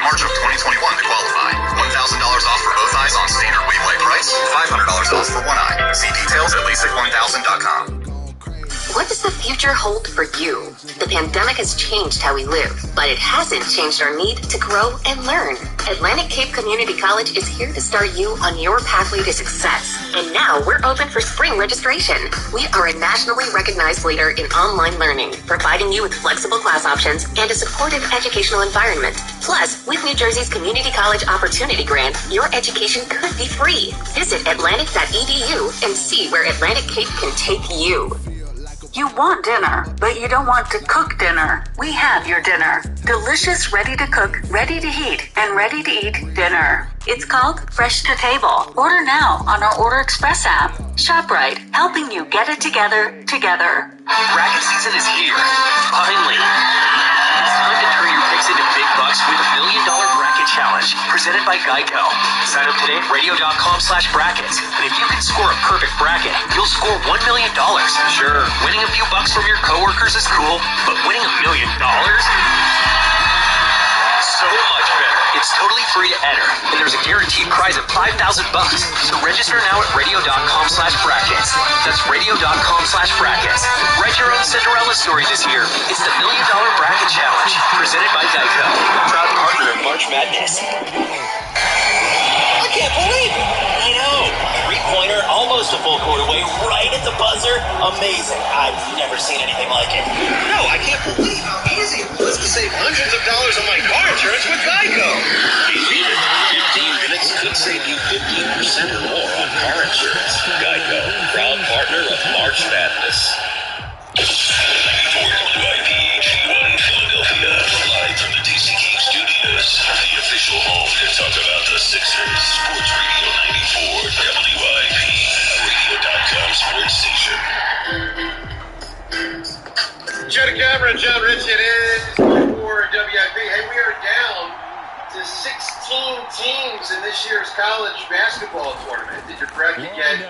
March of 2021 to qualify. $1,000 off for both eyes on standard wave light price. $500 off for one eye. See details at LASIK1000.com. What does the future hold for you? The pandemic has changed how we live, but it hasn't changed our need to grow and learn. Atlantic Cape Community College is here to start you on your pathway to success. And now we're open for spring registration. We are a nationally recognized leader in online learning, providing you with flexible class options and a supportive educational environment. Plus, with New Jersey's Community College Opportunity Grant, your education could be free. Visit Atlantic.edu and see where Atlantic Cape can take you. You want dinner, but you don't want to cook dinner. We have your dinner. Delicious, ready to cook, ready to heat, and ready to eat dinner. It's called Fresh to Table. Order now on our Order Express app. ShopRite, helping you get it together. Bracket season is here. Finally. It's time to turn your picks into big bucks with $1 Million Bracket Challenge, presented by Geico. Sign up today at radio.com/brackets. And if you can score a perfect bracket, you'll score $1 million. Sure, winning a few bucks from your coworkers is cool, but winning $1 million? So much better. It's totally free to enter, and there's a guaranteed prize of $5,000. So register now at radio.com/brackets. That's radio.com/brackets. Write your own Cinderella story this year. It's the $1 Million Bracket Challenge, presented by Geico. Proud partner of March Madness. I can't believe it. I know. Three-pointer, almost a full court away, right at the buzzer. Amazing. I've never seen anything like it. No, I can't believe how easy it was to save hundreds of dollars on my car insurance with Geico. 15 minutes could save you 15% or more on car insurance. Geico, proud partner of March Madness. 94 WIP HD1 Philadelphia, live from the DC King Studios, the official home to talk about the Sixers. Sports Radio 94 WIP, radio.com sports station. Joe DeCamera, John Rich, it is for WIP. Hey, we are down to 16 teams in this year's college basketball tournament. Did your bracket get,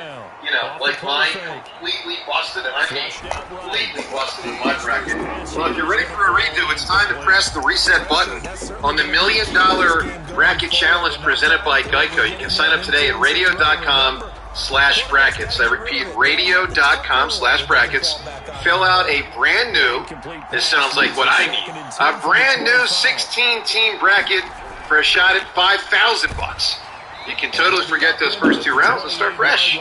like mine, completely busted? And I mean completely busted in my bracket. Well, if you're ready for a redo, it's time to press the reset button on the $1 Million Bracket Challenge presented by Geico. You can sign up today at radio.com/brackets. I repeat, radio.com/brackets. Fill out a brand new, this sounds like what I need, a brand new 16-team bracket for a shot at $5,000. You can totally forget those first two rounds and start fresh,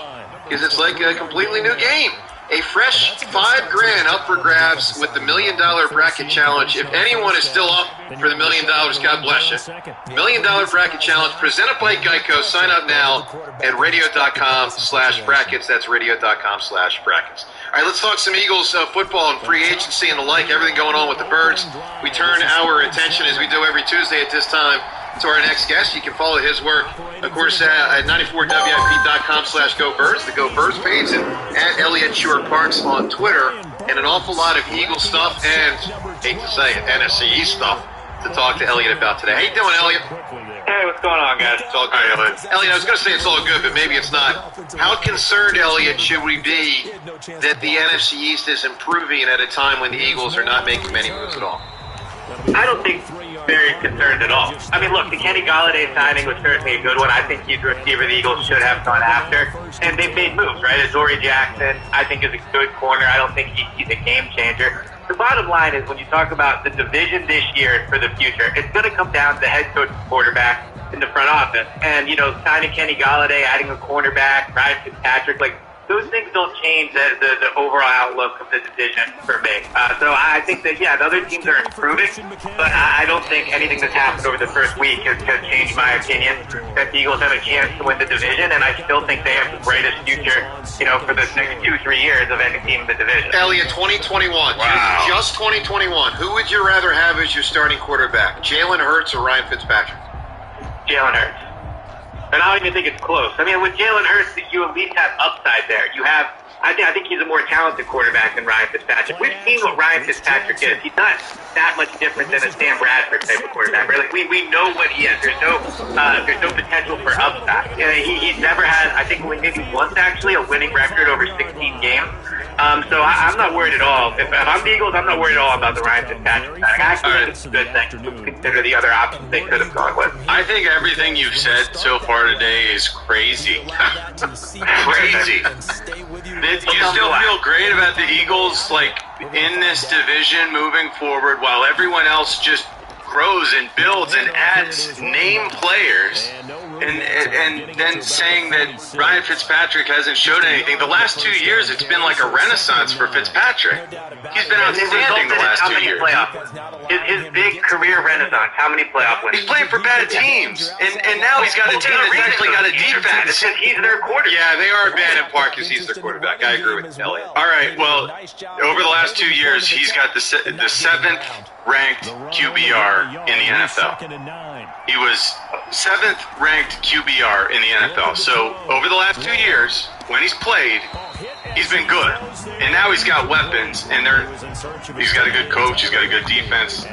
because it's like a completely new game. A fresh $5,000 up for grabs with the $1 Million Bracket Challenge. If anyone is still up for the $1 million, God bless you. $1 Million Bracket Challenge presented by Geico. Sign up now at radio.com/brackets. That's radio.com/brackets. All right, let's talk some Eagles football and free agency and the like, everything going on with the Birds. We turn our attention, as we do every Tuesday at this time, to our next guest. You can follow his work, of course, at 94wip.com/GoBirds, the Go Birds page, and at Elliott Shore Parks on Twitter, and an awful lot of Eagle stuff and, hate to say it, NFC East stuff to talk to Elliott about today. How you doing, Elliott? Hey, what's going on, guys? It's all good. Elliott, I was going to say it's all good, but maybe it's not. How concerned, Elliott, should we be that the NFC East is improving at a time when the Eagles are not making many moves at all? I don't think very concerned at all. I mean, look, the Kenny Golladay signing was certainly a good one. I think he's a receiver the Eagles should have gone after. And they've made moves, right? Adoree Jackson, I think, is a good corner. I don't think he's a game changer. The bottom line is when you talk about the division this year for the future, it's going to come down to the head coach and quarterback in the front office. And, signing Kenny Golladay, adding a cornerback, Ryan Fitzpatrick, those things don't change the overall outlook of the division for me. So I think that, the other teams are improving, but I don't think anything that's happened over the first week has changed my opinion that the Eagles have a chance to win the division, and I still think they have the greatest future, for the next 2-3 years of any team in the division. Elliott, 2021. Wow. Just 2021. Who would you rather have as your starting quarterback, Jalen Hurts or Ryan Fitzpatrick? Jalen Hurts. And I don't even think it's close. I mean, with Jalen Hurts, you at least have upside there. I think he's a more talented quarterback than Ryan Fitzpatrick. We've seen what Ryan Fitzpatrick is. He's not that much different than a Sam Bradford type of quarterback, right? We know what he is. There's no potential for upside. He's never had, I think maybe once actually, a winning record over 16 games. So I'm not worried at all. If I'm the Eagles, I'm not worried at all about the Ryan Fitzpatrick signing. I actually think it's a good thing to consider the other options they could have gone with. I think everything you've said so far today is crazy. Crazy. You still feel great about the Eagles, like, in this division moving forward while everyone else just grows and builds and adds name players, and then saying that Ryan Fitzpatrick hasn't showed anything. The last 2 years, it's been like a renaissance for Fitzpatrick. He's been outstanding the last 2 years. His big career renaissance, how many playoff wins? He's playing for bad teams, and now he's got a team that's actually got a defense. He's their quarterback. Yeah, they are bad in part because he's their quarterback. I agree with Elliot. All right, well, over the last 2 years, he's got the 7th ranked QBR in the NFL. He was 7th ranked QBR in the NFL. So over the last 2 years, when he's played, he's been good. And now he's got weapons, and he's got a good coach, he's got a good defense.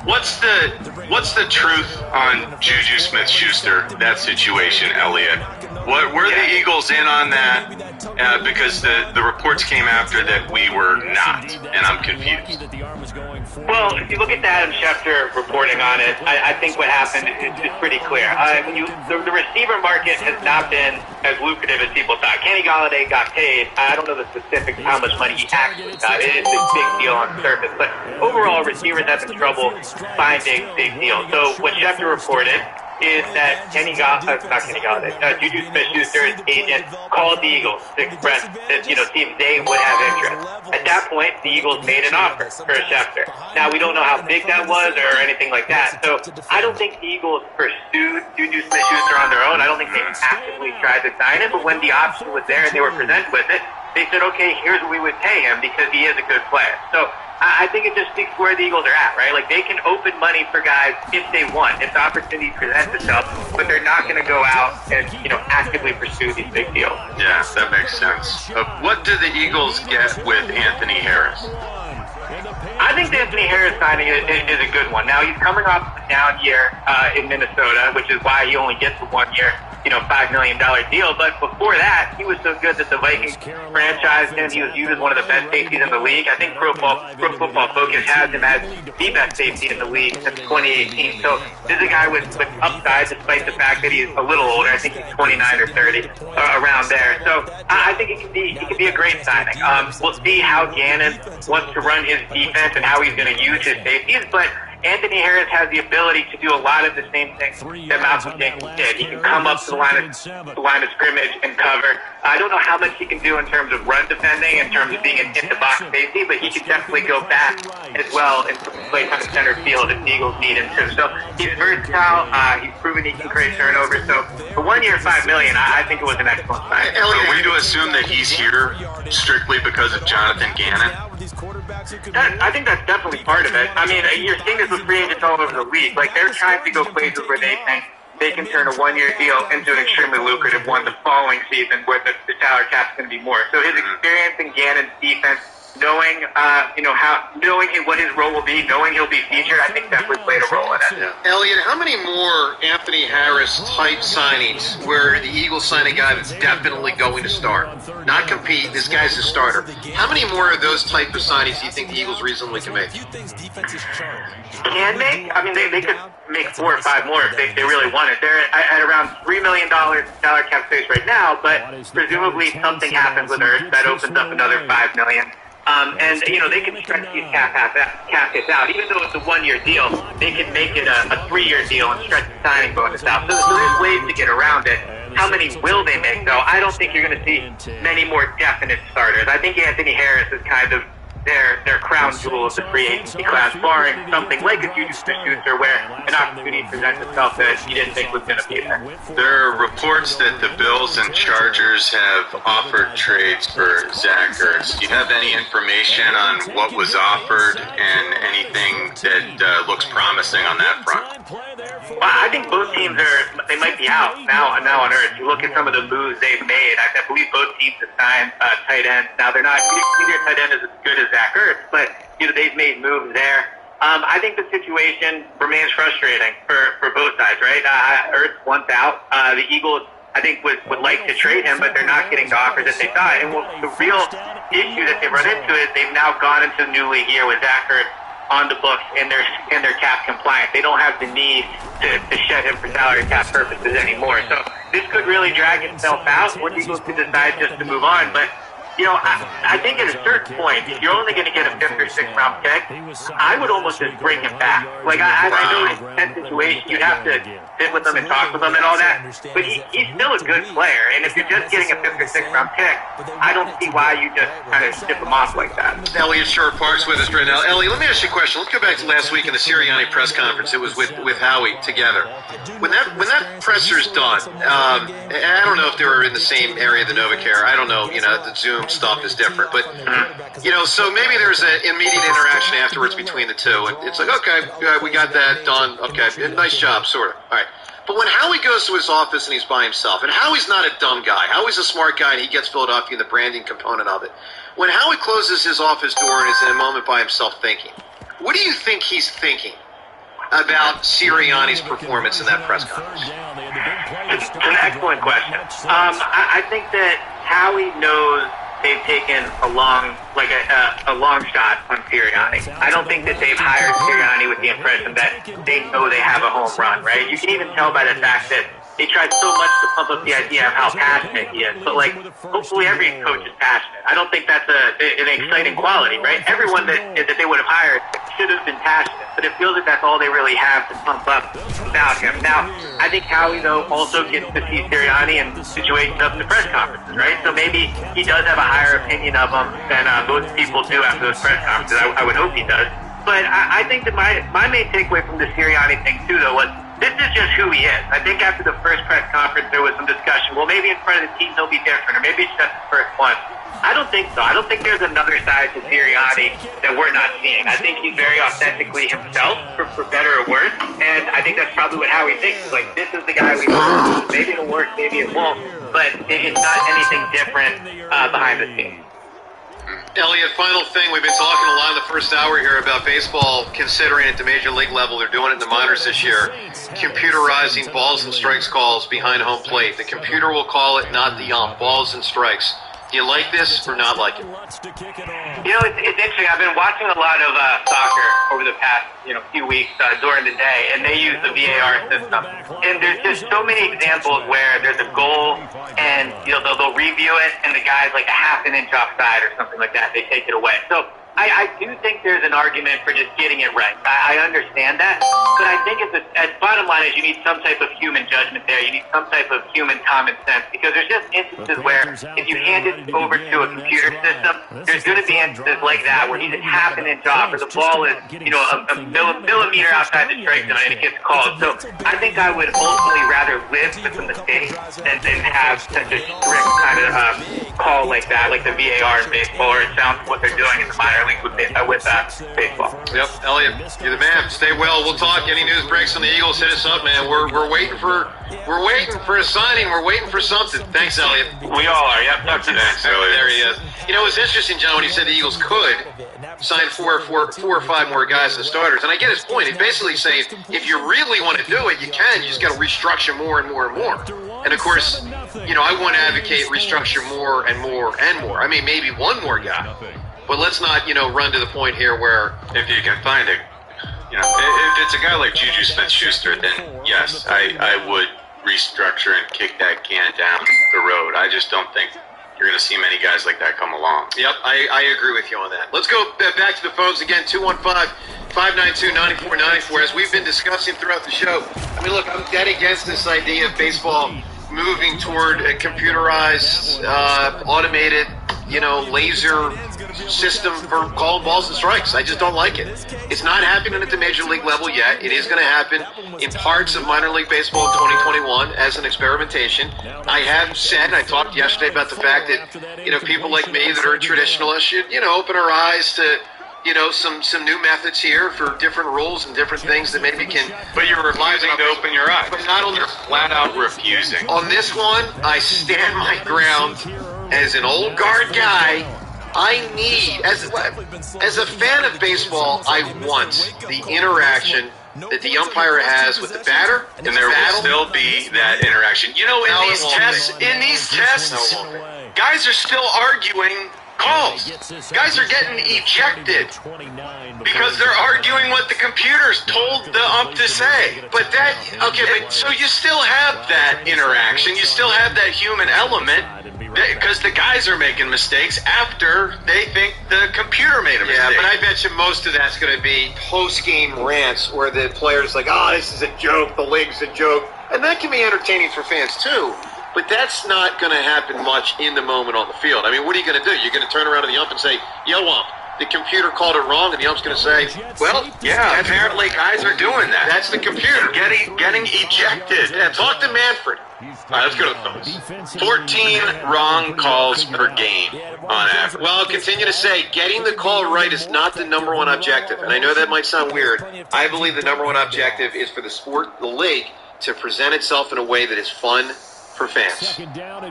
What's the truth on Juju Smith-Schuster, that situation, Elliot? Were the Eagles in on that? Because the reports came after that we were not, and I'm confused. Well, if you look at Adam Schefter reporting on it, I think what happened is pretty clear. The receiver market has not been as lucrative as people thought. Kenny Golladay got paid. I don't know the specifics of how much money he actually got. It is a big deal on the surface. But overall, receivers have been trouble finding big deals. So what Schefter reported is that Juju Smith-Schuster's agent called the Eagles to express that, see if they would have interest. At that point, the Eagles made an offer for Schefter. Now, we don't know how big that was or anything like that. So I don't think the Eagles pursued Juju Smith-Schuster on their own. I don't think they actively tried to sign him. But when the option was there and they were presented with it, they said, okay, here's what we would pay him because he is a good player. So I think it just speaks where the Eagles are at, right? Like, they can open money for guys if they want, if the opportunity presents itself, but they're not going to go out and, actively pursue these big deals. Yeah, that makes sense. What do the Eagles get with Anthony Harris? I think the Anthony Harris signing is a good one. Now, he's coming off a down year in Minnesota, which is why he only gets a 1 year, $5 million deal. But before that, he was so good that the Vikings franchised him. He was viewed as one of the best safeties in the league. I think Pro Football Focus has him as the best safety in the league since 2018. So this is a guy with upside, despite the fact that he's a little older. I think he's 29 or 30, around there. So I think it could be a great signing. We'll see how Gannon wants to run his defense and how he's going to use his safeties, but Anthony Harris has the ability to do a lot of the same things that Malcolm Jenkins did. He can come up to the line of scrimmage and cover. I don't know how much he can do in terms of run defending, in terms of being an in-the-box safety, but he can definitely go back as well and play kind of center field if the Eagles need him to. So he's versatile. He's proven he can create turnovers. So for 1 year, $5 million, I think it was an excellent sign. Elliot, are we to assume that he's here strictly because of Jonathan Gannon? I think that's definitely part of it. I mean, you're seeing this with free agents all over the league. Like, they're trying to go places where they think they can turn a 1 year deal into an extremely lucrative one the following season where the salary cap's going to be more. So his experience in Gannon's defense, knowing what his role will be, knowing he'll be featured, I think definitely played a role in it. Yeah. Elliot, how many more Anthony Harris type signings where the Eagles sign a guy that's definitely going to start? Not compete, this guy's a starter. How many more of those type of signings do you think the Eagles reasonably can make? Can make? I mean, they could make 4 or 5 more if they really wanted. They're at around $3 million salary cap space right now, but presumably something happens with Ertz that opens up another $5 million. And they can stretch these cap hits out. Even though it's a 1 year deal, they can make it a 3 year deal and stretch the signing bonus out. So there's ways to get around it. How many will they make, though? I don't think you're going to see many more definite starters. I think Anthony Harris is kind of their crown jewel of the free agency class, barring something like a Juju Smith-Schuster where an opportunity presents itself that you didn't think was going to be there. There are reports that the Bills and Chargers have offered trades for Zach Ertz. Do you have any information on what was offered and anything that looks promising on that front? Well, I think both teams they might be out now on Ertz. You look at some of the moves they've made. I believe both teams have signed tight ends. Now, they're not either tight end is as good as Zach Ertz, but they've made moves there. I think the situation remains frustrating for both sides, right? Ertz wants out. The Eagles I think would like to trade him, but they're not getting the offers that they thought. And the real issue that they've run into is they've now gone into the new league year with Zach Ertz on the books and they're cap compliant. They don't have the need to shed him for salary cap purposes anymore. So this could really drag itself out when the Eagles could decide just to move on. But I think at a certain point, if you're only going to get a 5th or 6th round pick, I would almost just bring him back. Like, I know in that situation, you'd have to sit with him and talk with him and all that, but he's still a good player. And if you're just getting a 5th or 6th round pick, I don't see why you just kind of ship him off like that. Elliot Short Park's with us right now. Ellie, let me ask you a question. Let's go back to last week in the Sirianni press conference. It was with Howie together. When that presser's done, I don't know if they were in the same area, the NovaCare. I don't know. The Zoom stuff is different, but so maybe there's an immediate interaction afterwards between the two, and it's like, okay, we got that done. Okay, nice job, sort of. All right. But when Howie goes to his office and he's by himself, and Howie's not a dumb guy. Howie's a smart guy, and he gets Philadelphia and the branding component of it. When Howie closes his office door and is in a moment by himself thinking, what do you think he's thinking about Sirianni's performance in that press conference? It's an excellent question. I think that Howie knows they've taken a long shot on Sirianni. I don't think that they've hired Sirianni with the impression that they know they have a home run, right? You can even tell by the fact that they tried so much to pump up the idea of how passionate he is. But, hopefully every coach is passionate. I don't think that's an exciting quality, right? Everyone that they would have hired should have been passionate. But it feels like that's all they really have to pump up about him. Now, I think Howie, though, also gets to see Sirianni in situations up in the press conferences, right? So maybe he does have a higher opinion of him than most people do after those press conferences. I would hope he does. But I think that my main takeaway from the Sirianni thing, too, though, was this is just who he is. I think after the first press conference, there was some discussion. Well, maybe in front of the team he'll be different, or maybe it's just the first one. I don't think so. I don't think there's another side to Sirianni that we're not seeing. I think he's very authentically himself, for better or worse, and I think that's probably what Howie thinks. Like, this is the guy we know. Maybe it'll work, maybe it won't, but it's not anything different behind the scenes. Elliot, final thing. We've been talking a lot in the first hour here about baseball, considering at the major league level, they're doing it in the minors this year, computerizing balls and strikes calls behind home plate. The computer will call it, not the ump. Balls and strikes. Do you like this or not like it? It's interesting. I've been watching a lot of soccer over the past few weeks during the day, and they use the VAR system. And there's just so many examples where there's a goal, and they'll review it, and the guy's like a half an inch offside or something like that. They take it away. So I do think there's an argument for just getting it right. I understand that, but I think at bottom line is you need some type of human judgment there. You need some type of human common sense, because there's just instances where if you hand it over to a computer system, there's going to be instances like that where he's a half an inch off, or the ball is a millimeter outside the strike zone and it gets called. So I think I would ultimately rather live with the mistake than have such a strict kind of call like that, like the VAR in baseball, or it sounds what they're doing in the minor league with baseball. Yep, Elliot, you're the man. Stay well. We'll talk. Any news breaks on the Eagles, hit us up, man. We're waiting for a signing. We're waiting for something. Thanks, Elliot. We all are. Yep. Talk to you next. There he is. It was interesting, John, when he said the Eagles could sign four or five more guys as starters. And I get his point. He's basically saying if you really want to do it, you can. You just got to restructure more and more and more. And, of course, I want to advocate restructure more and more and more. I mean, maybe one more guy. But let's not, run to the point here where if you can find it, if it's a guy like Juju Smith-Schuster, then yes, I would restructure and kick that can down the road. I just don't think you're going to see many guys like that come along. Yep, I agree with you on that. Let's go back to the phones again, 215-592-9494. As we've been discussing throughout the show, I mean, look, I'm dead against this idea of baseball moving toward a computerized, automated, laser system for calling balls and strikes. I just don't like it. It's not happening at the major league level yet. It is going to happen in parts of minor league baseball in 2021 as an experimentation. I have said, and I talked yesterday about the fact that, people like me that are traditionalists should, open our eyes to, some new methods here for different rules and different things that maybe can... But you're refusing to open your eyes. But not only... You're flat out refusing. On this one, I stand my ground. As an old guard guy, I need, as a fan of baseball, I want the interaction that the umpire has with the batter, And there will still be that interaction. You know, No, in it these won't tests, be. guys are still arguing calls. Guys are getting ejected because they're arguing what the computers told the ump to say. But so you still have that interaction. You still have that human element because the guys are making mistakes after they think the computer made a mistake. Yeah, but I bet you most of that's going to be post-game rants where the player's like, oh, this is a joke, the league's a joke. And that can be entertaining for fans, too. But that's not going to happen much in the moment on the field. I mean, what are you going to do? You're going to turn around to the ump and say, yo, ump, the computer called it wrong, and the ump's going to say, well, yeah, apparently guys are doing that. That's the computer. Getting ejected. Yeah, talk to Manfred. All right, let's go to the phones. 14 wrong calls per game on average. Well, I'll continue to say, getting the call right is not the number one objective. And I know that might sound weird. I believe the number one objective is for the sport, the league, to present itself in a way that is fun for fans.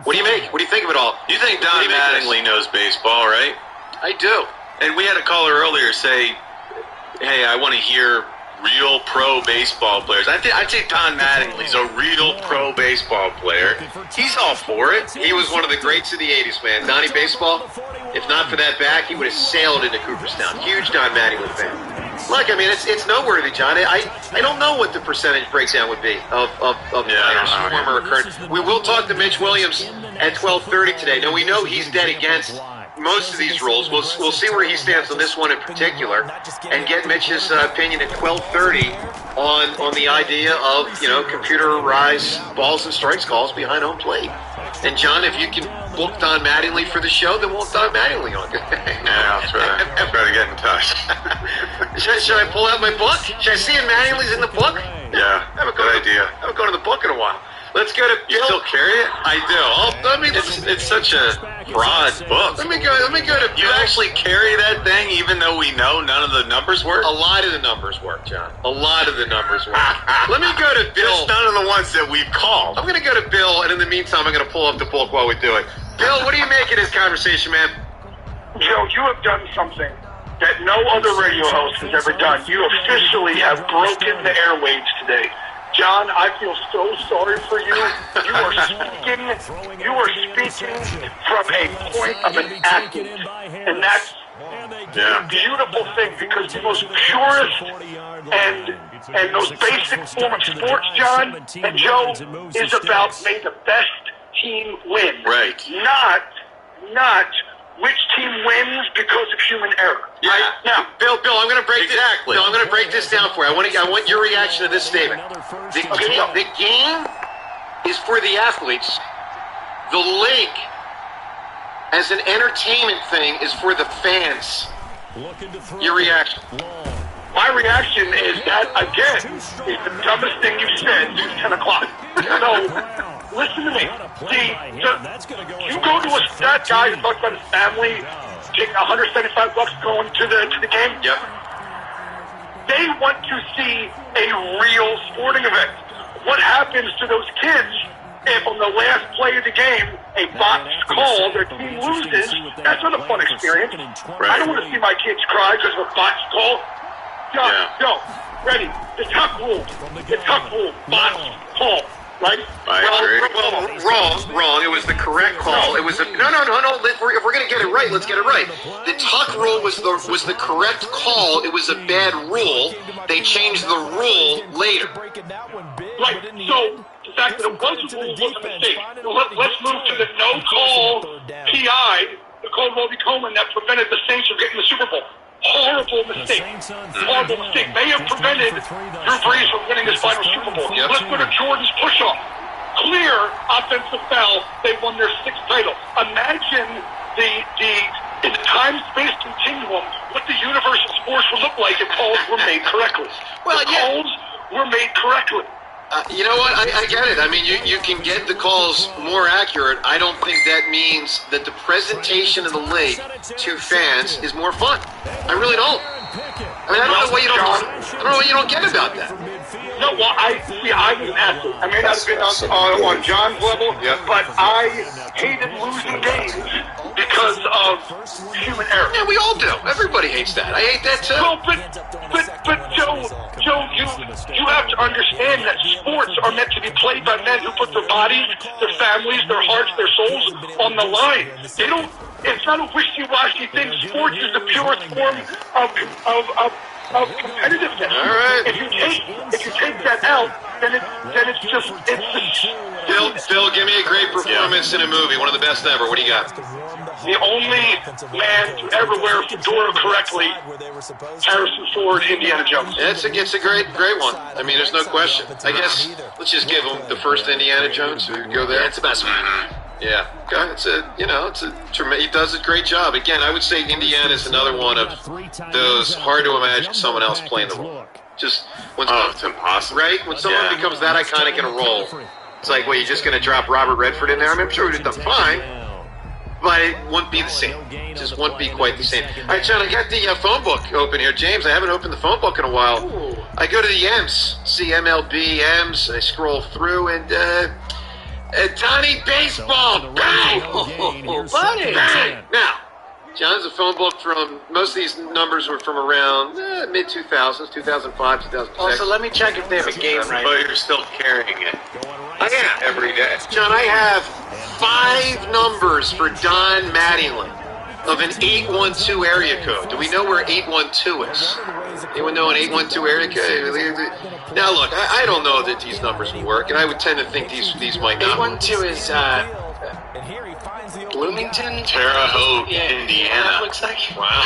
What do you make? What do you think of it all? You think Don Mattingly knows baseball, right? I do. And we had a caller earlier say, hey, I want to hear real pro baseball players. I'd say Don Mattingly's a real pro baseball player. He's all for it. He was one of the greats of the 80s, man. Donnie Baseball, if not for that back, he would have sailed into Cooperstown. Huge Don Mattingly fan. Look, I mean, it's noteworthy, John. I don't know what the percentage breakdown would be of players, former or current. We will talk to Mitch Williams at 12:30 today. Now, we know he's dead against most of these rules. We'll see where he stands on this one in particular and get Mitch's opinion at 12:30 on the idea of, computerized balls and strikes calls behind home plate. And, John, if you can book Don Mattingly for the show, then we'll have Don Mattingly on. Yeah, I'll try to get in touch. Should I pull out my book? Should I see if Mattingly's in the book? Yeah, good idea. I haven't gone to the book in a while. Let's go to Bill. You still carry it? I do. It's such a broad book. Let me go to Bill. You actually carry that thing even though we know none of the numbers work? A lot of the numbers work, John. A lot of the numbers work. Let me go to Bill. Just none of the ones that we've called. I'm going to go to Bill, and in the meantime, I'm going to pull up the book while we do it. Bill, what do you make of this conversation, man? Joe, you have done something that no other radio host has ever done. You officially have broken the airwaves today. John, I feel so sorry for you. You are speaking from a point of an athlete. And that's a beautiful thing, because the most purest and most basic form of sports, John and Joe, is about may the best team win. Right. Not which team wins because of human error. Yeah. Right? Now, Bill, I'm going to break this down for you. I want your reaction to this statement. The game is for the athletes. The league, as an entertainment thing, is for the fans. Your reaction? my reaction is that, again, is the dumbest thing you've said since 10 o'clock. So, listen to me. You go to that guy who talks about his family taking $175 going to the game. Yep. They want to see a real sporting event. What happens to those kids if on the last play of the game a botched call, their team loses? That's not a fun experience. Right. I don't want to see my kids cry because of a botched call. Yo, ready. The tuck rule. Botched call. Right? Wrong. It was the correct call. It was no. If we're gonna get it right, let's get it right. The tuck rule was the correct call. It was a bad rule. They changed the rule later. Right. So the fact that it was a rule was a mistake. Let's move to the no call PI, the call of Robbie Coleman that prevented the Saints from getting the Super Bowl. Horrible mistake. May have prevented Drew Brees from winning his final Super Bowl. Yep. Let's go to Jordan's push-off. Clear offensive foul. They won their 6th title. Imagine in the time-space continuum what the universe of sports would look like if calls were made correctly. Calls were made correctly. You know what? I get it. I mean, you can get the calls more accurate. I don't think that means that the presentation of the league to fans is more fun. I really don't. I mean, I don't know what you don't get about that. No, well, I was an athlete. I may not have been on John's level, but I hated losing games because because of human error. Yeah, we all do. Everybody hates that. I hate that too. Well, but Joe, you have to understand that sports are meant to be played by men who put their bodies, their families, their hearts, their souls on the line. They don't. It's not a wishy-washy thing. Sports is the purest form of competitiveness. All right. If you take that out, then it's just. Phil, give me a great performance in a movie. One of the best ever. What do you got? The only man to ever wear a fedora correctly, Harrison Ford, Indiana Jones. It's a great one. I mean, there's no question. I guess let's just give him the first Indiana Jones. We go there. Yeah, it's the best one. Yeah, he does a great job. Again, I would say Indiana is another one of those hard to imagine someone else playing the role. Just it's impossible, right? When someone becomes that iconic in a role, it's like, well, you're just going to drop Robert Redford in there. I mean, I'm sure we'd have done fine, but it wouldn't be the same. It just wouldn't be quite the same. All right, John, I got the phone book open here. James, I haven't opened the phone book in a while. Ooh. I go to the M's, see MLB, M's, I scroll through, and Donnie Baseball, bang! Buddy! Bang! Now, John's a phone book from, most of these numbers were from around mid-2000s, 2005, 2006. Also, let me check if they have a game right. But you're still carrying it. I am. Every day. John, I have 5 numbers for Don Mattingly of an 812 area code. Do we know where 812 is? Anyone know an 812 area code? Now, look, I don't know that these numbers will work, and I would tend to think these might not. 812 is Bloomington? Terre Haute, Indiana. That looks like. Wow.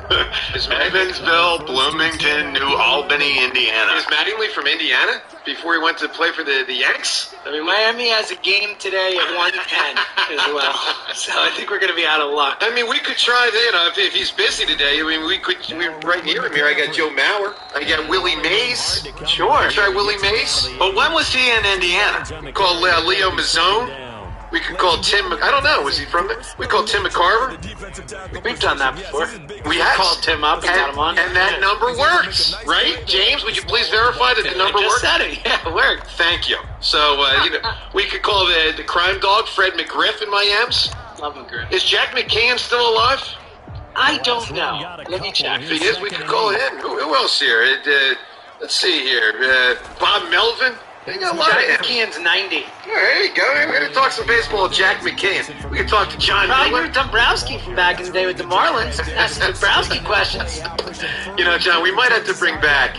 Evansville, Bloomington, New Albany, Indiana. Is Mattingly from Indiana before he went to play for the Yanks? I mean, Miami has a game today at 1:10 as well, so I think we're going to be out of luck. I mean, we could try, if he's busy today, I mean, we're right near him here. I got Joe Mauer. I got Willie Mays. Sure. Try Willie Mays. But when was he in Indiana? Call Leo Mazzone. We could call Tim. I don't know. Was he from there? We called Tim McCarver. We've done that before. We have called Tim up and got him on. And that number works, right? James, would you please verify that the number works? Said it. Yeah, it worked. Thank you. So, we could call the crime dog, Fred McGriff, in my M's. Love McGriff. Is Jack McCann still alive? I don't know. Let me check. If he is, we could call him. Who else here? Let's see here. Bob Melvin. Jack McKeon's 90. There you go. We're going to talk some baseball with Jack McCann. We can talk to John Probably Miller. heard Dombrowski from back in the day with the Marlins. Ask some Dombrowski questions. John, we might have to bring back.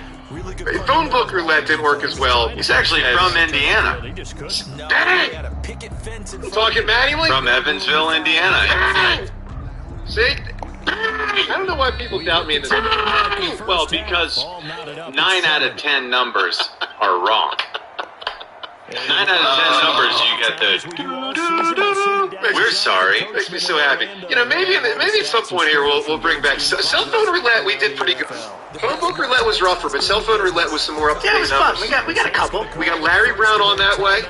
Phone book roulette didn't work as well. He's actually from Indiana. Dang! Talking Mattingly? From Evansville, Indiana. Dang! See? I don't know why people doubt me in this. Well, because 9 out of 10 numbers are wrong. 9 out of 10 numbers, you get the. We're sorry. Makes me so happy. Maybe at some point here we'll bring back cell phone roulette. We did pretty good. Phone book roulette was rougher, but cell phone roulette was some more up to date. Yeah, it was fun. We got a couple. We got Larry Brown on that way.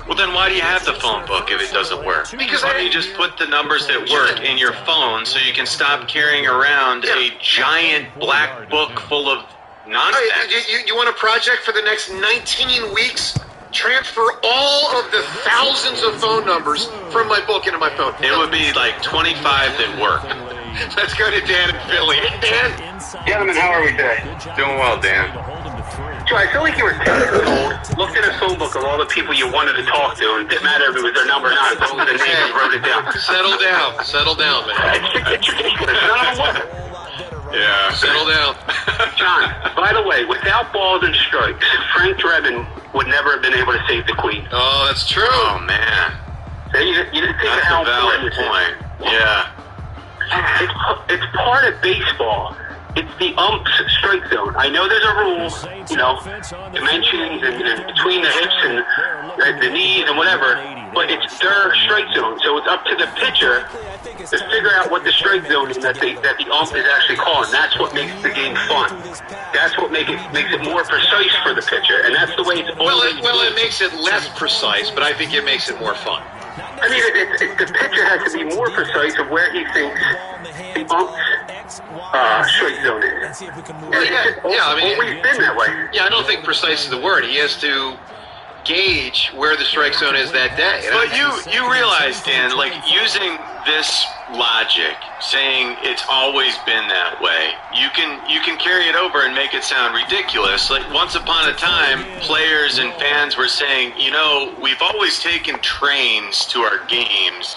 Well, then why do you have the phone book if it doesn't work? Because why don't you just put the numbers that work in your phone so you can stop carrying around a giant black book full of nonsense? You want a project for the next 19 weeks? Transfer all of the thousands of phone numbers from my book into my phone. It would be like 25 that work. Let's go to Dan in Philly. Hey, Dan. Gentlemen, how are we today? Doing well, Dan. So I feel like you were 10 years old, looked in a phone book of all the people you wanted to talk to, and it didn't matter if it was their number or not, as long as their name, you wrote it down. Settle down, man. It's ridiculous. None of them work. Yeah. Settle down. John, by the way, without balls and strikes, Frank Drebin would never have been able to save the Queen. Oh, that's true. Oh, man. You didn't think That's how a valid important point. Yeah. It's part of baseball. It's the ump's strike zone. I know there's a rule, dimensions and between the hips and the knees and whatever, but it's their strike zone. So it's up to the pitcher to figure out what the strike zone is that the ump is actually calling. That's what makes the game fun. That's what makes it more precise for the pitcher, and that's the way it's always Well, it makes it less precise, but I think it makes it more fun. I mean, the pitcher has to be more precise of where he thinks the ump's strike zone is. Yeah, I mean, always been that way. Yeah, I don't think precise is the word. He has to gauge where the strike zone is that day. But you realize, Dan, like using this logic, saying it's always been that way, you can carry it over and make it sound ridiculous. Like once upon a time, players and fans were saying, we've always taken trains to our games.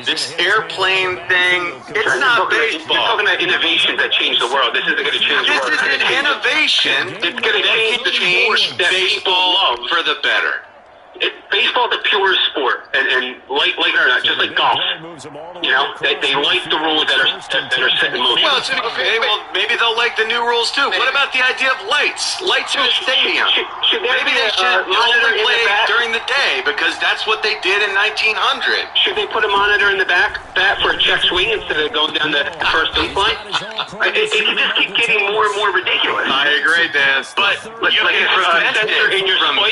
This airplane thing, it's not baseball. You're talking about innovation that changed the world. This isn't going to change the world. This is an innovation. It's going to change baseball for the better. Baseball is a pure sport, and like it or not, just like golf. They like the rules that are set in motion. Well, maybe they'll like the new rules too. What about the idea of lights? Lights in the stadium. Maybe they should only play during the day because that's what they did in 1900. Should they put a monitor in the bat for a check swing instead of going down the first baseline? It can just keep getting more and more ridiculous. I agree, Dan. But you can prevent it from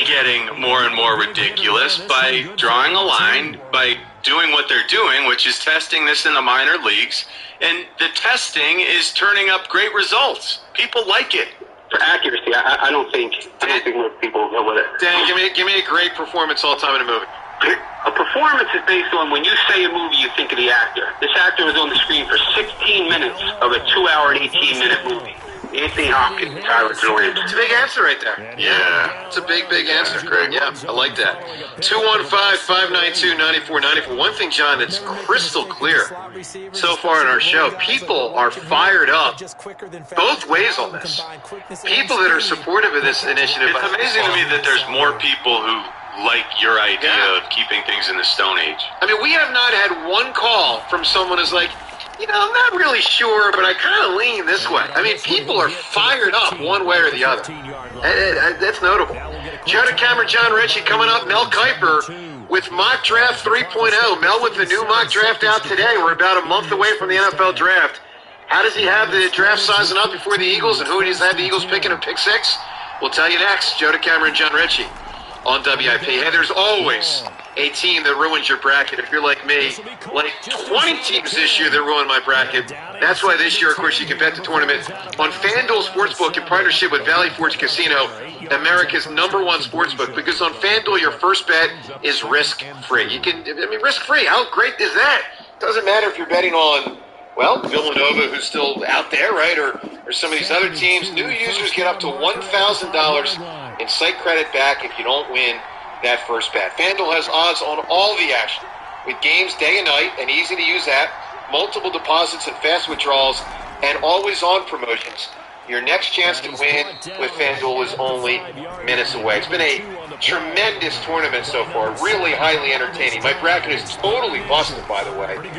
getting more and more ridiculous by drawing a line, by doing what they're doing, which is testing this in the minor leagues. And the testing is turning up great results. People like it. For accuracy, I don't think most people go with it. Dan, give me a great performance all time in a movie. A performance is based on when you say a movie, you think of the actor. This actor was on the screen for 16 minutes of a 2-hour and 18-minute movie. Anthony Hopkins, Tyler Jordan. It's a big answer right there. Yeah. It's a big answer. Great. Yeah, I like that. 215-592-9494. One thing, John, that's crystal clear so far in our show, people are fired up both ways on this. People that are supportive of this initiative. It's amazing to me that there's more people who like your idea of keeping things in the Stone Age. I mean, we have not had one call from someone who's like, I'm not really sure, but I kind of lean this way. I mean, people are fired up one way or the other. That's notable. Joe DeCamera, John Ritchie coming up. Mel Kiper with Mock Draft 3.0. Mel with the new mock draft out today. We're about a month away from the NFL draft. How does he have the draft sizing up before the Eagles, and who does he have the Eagles picking in pick 6? We'll tell you next. Joe DeCamera and John Ritchie on WIP. Hey, there's always a team that ruins your bracket. If you're like me, like 20 teams this year that ruined my bracket. That's why this year, of course, you can bet the tournament on FanDuel Sportsbook in partnership with Valley Forge Casino, America's #1 sportsbook. Because on FanDuel, your first bet is risk-free. Risk-free. How great is that? Doesn't matter if you're betting on, Villanova, who's still out there, right? Or some of these other teams. New users get up to $1,000 in site credit back if you don't win that first bet. FanDuel has odds on all the action with games day and night, an easy-to-use app, multiple deposits and fast withdrawals, and always-on promotions. Your next chance to win with FanDuel is only minutes away. It's been a tremendous tournament so far, really highly entertaining. My bracket is totally busted, by the way, but you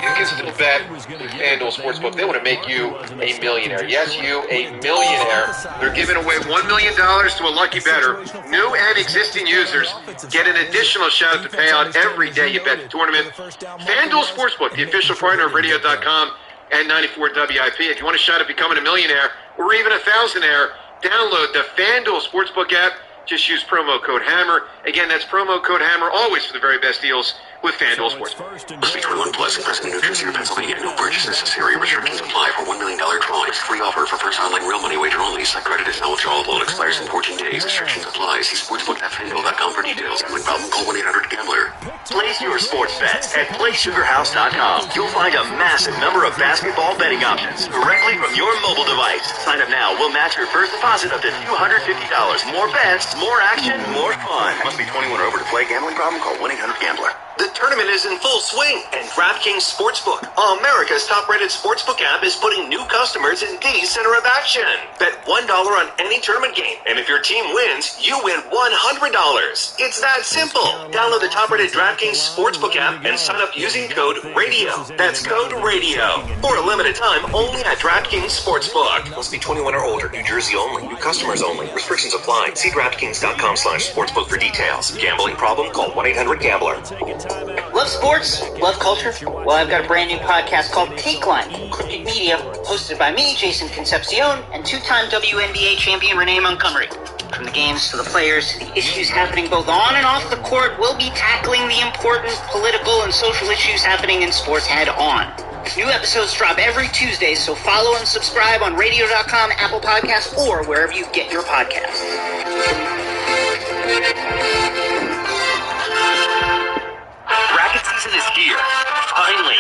can still bet with FanDuel Sportsbook. They want to make you a millionaire. Yes, you, a millionaire. They're giving away $1 million to a lucky bettor. New and existing users get an additional shot at the payout every day you bet the tournament. FanDuel Sportsbook, the official partner of Radio.com and 94 WIP. If you want a shot at becoming a millionaire or even a thousandaire, download the FanDuel Sportsbook app. Just use promo code HAMMER. Again, that's promo code HAMMER, always for the very best deals with FanDuel Sportsbook. Must be 21 plus, present in New Jersey or Pennsylvania. No purchase necessary. Restrictions apply for $1 million drawing. Free offer for first online real money wager only. Site credit is now withdrawable and expires in 14 days. Restrictions apply. See sportsbook.fanduel.com for details. Gambling problem? Call 1-800-GAMBLER. Place your sports bets at PlaySugarHouse.com. You'll find a massive number of basketball betting options directly from your mobile device. Sign up now. We'll match your first deposit up to $250. More bets, more action, more fun. Must be 21 or over to play. Gambling problem? Call 1-800-GAMBLER. The tournament is in full swing, and DraftKings Sportsbook, America's top-rated sportsbook app, is putting new customers in the center of action. Bet $1 on any tournament game, and if your team wins, you win $100. It's that simple. Download the top-rated DraftKings Sportsbook app and sign up using code RADIO. That's code RADIO. For a limited time, only at DraftKings Sportsbook. Must be 21 or older. New Jersey only. New customers only. Restrictions apply. See DraftKings.com/sportsbook for details. Gambling problem? Call 1-800-GAMBLER. Love sports? Love culture? Well, I've got a brand new podcast called Take Line, Cryptic Media, hosted by me, Jason Concepcion, and two-time WNBA champion Renee Montgomery. From the games to the players to the issues happening both on and off the court, we'll be tackling the important political and social issues happening in sports head-on. New episodes drop every Tuesday, so follow and subscribe on Radio.com, Apple Podcasts, or wherever you get your podcasts. Bracket season is here. Finally.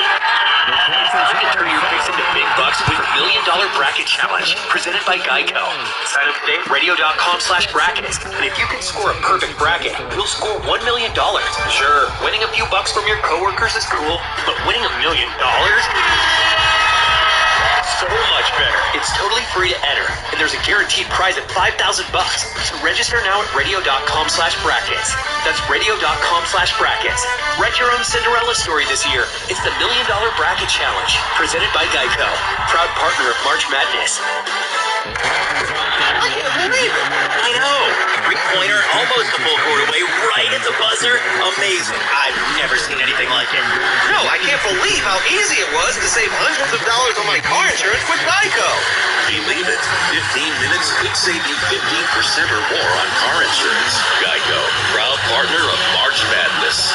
Challenge, presented by Geico. Sign up today, radio.com/brackets. And if you can score a perfect bracket, you'll score $1 million. Sure, winning a few bucks from your coworkers is cool, but winning $1 million? So much better. It's totally free to enter, and there's a guaranteed prize at $5,000. So register now at radio.com/brackets. That's radio.com/brackets. Write your own Cinderella story this year. It's the $1 Million Bracket Challenge, presented by Geico, proud partner of March Madness. I can't believe it. I know. Three-pointer, almost a full court away, right at the buzzer. Amazing. I've never seen anything like it. No, I can't believe how easy it was to save hundreds of dollars on my car insurance with Geico. Believe it. 15 minutes could save you 15% or more on car insurance. Geico, proud partner of March Madness.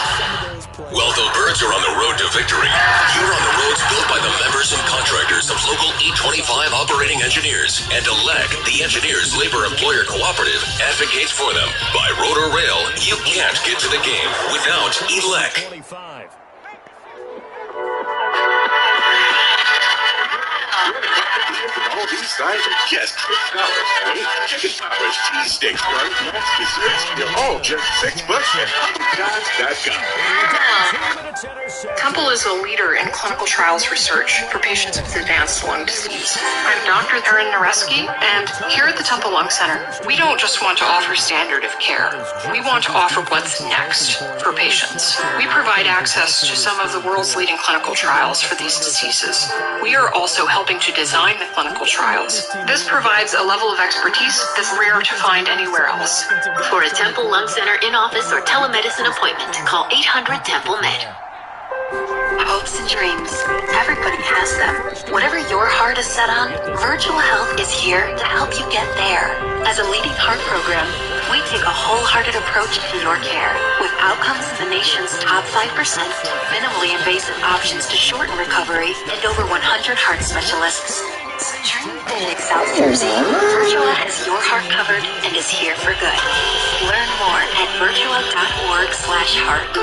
Well, the Birds are on the road to victory. You're on the roads built by the members and contractors of local E25 operating engineers. And ELEC, the Engineers Labor Employer Cooperative, advocates for them. By road or rail, you can't get to the game without ELEC. All these guys are just $6. Chicken poppers, cheesesteaks, fries, nuts, desserts, they're all just $6 at HotDogs.com. Temple is a leader in clinical trials research for patients with advanced lung disease. I'm Dr. Erin Nareski, and here at the Temple Lung Center, we don't just want to offer standard of care. We want to offer what's next for patients. We provide access to some of the world's leading clinical trials for these diseases. We are also helping to design the clinical trials. This provides a level of expertise that's rare to find anywhere else. For a Temple Lung Center in-office or telemedicine appointment, call 800-TEMPLE-MED. Hopes and dreams. Everybody has them. Whatever your heart is set on, Virtual Health is here to help you get there. As a leading heart program, we take a wholehearted approach to your care, with outcomes in the nation's top 5%, minimally invasive options to shorten recovery, and over 100 heart specialists. So dream big, South Jersey. Virtua has your heart covered and is here for good. Learn more at virtua.org/heart.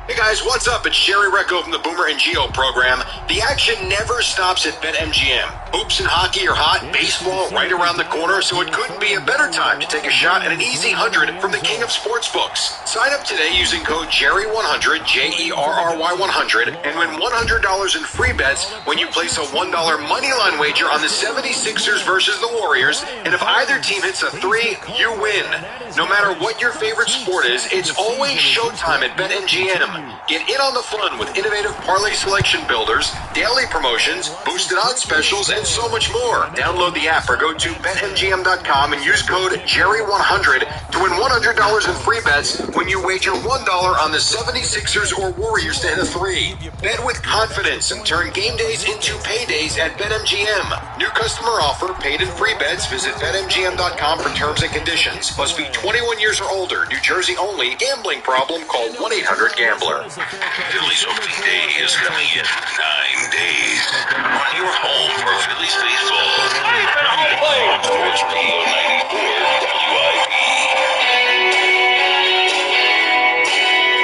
Hey guys, what's up? It's Sherry Recco from the Boomer and Geo program. The action never stops at BetMGM. Hoops and hockey are hot, baseball right around the corner, so it couldn't be a better time to take a shot at an easy 100 from the king of sportsbooks. Sign up today using code JERRY100, JERRY100, and win $100 in free bets when you place a $1 moneyline wager on the 76ers versus the Warriors, and if either team hits a 3, you win. No matter what your favorite sport is, it's always showtime at BetMGM. Get in on the fun with innovative parlay selection builders, daily promotions, boosted odds specials, and so much more. Download the app or go to BetMGM.com and use code JERRY100 to win $100 in free bets when you wager $1 on the 76ers or Warriors to hit a 3. Bet with confidence and turn game days into paydays at BetMGM. New customer offer, paid and free bets. Visit BetMGM.com for terms and conditions. Must be 21 years or older. New Jersey only. Gambling problem? Call 1-800-GAMBLER. Phillies opening day is coming in 9 days. On your home for Phillies baseball. Sports Radio 94 WIP.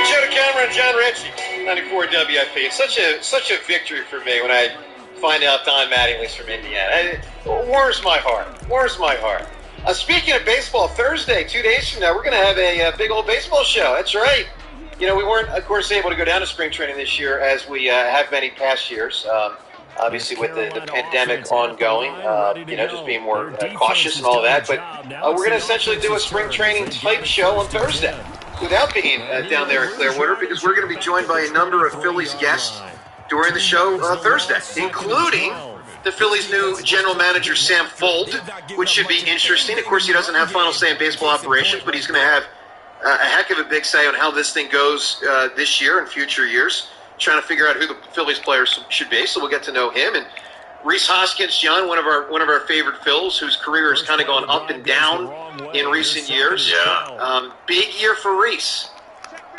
Joe Cameron, John Ritchie, 94 WIP. It's such a victory for me when I find out Don Mattingly's from Indiana. It warms my heart. Speaking of baseball, Thursday, 2 days from now, we're going to have a big old baseball show. That's right. You know, we weren't, of course, able to go down to spring training this year as we have many past years. Obviously, with the pandemic ongoing, just being more cautious and all that. But we're going to essentially do a spring training type show on Thursday without being down there in Clearwater, because we're going to be joined by a number of Phillies guests during the show Thursday, including the Phillies' new general manager, Sam Fuld, which should be interesting. Of course, he doesn't have final say in baseball operations, but he's going to have a heck of a big say on how this thing goes this year and future years, trying to figure out who the Phillies players should be. So we'll get to know him. And Rhys Hoskins, John, one of our favorite Phils, whose career has kind of gone up and down in recent years. Yeah. Big year for Rhys.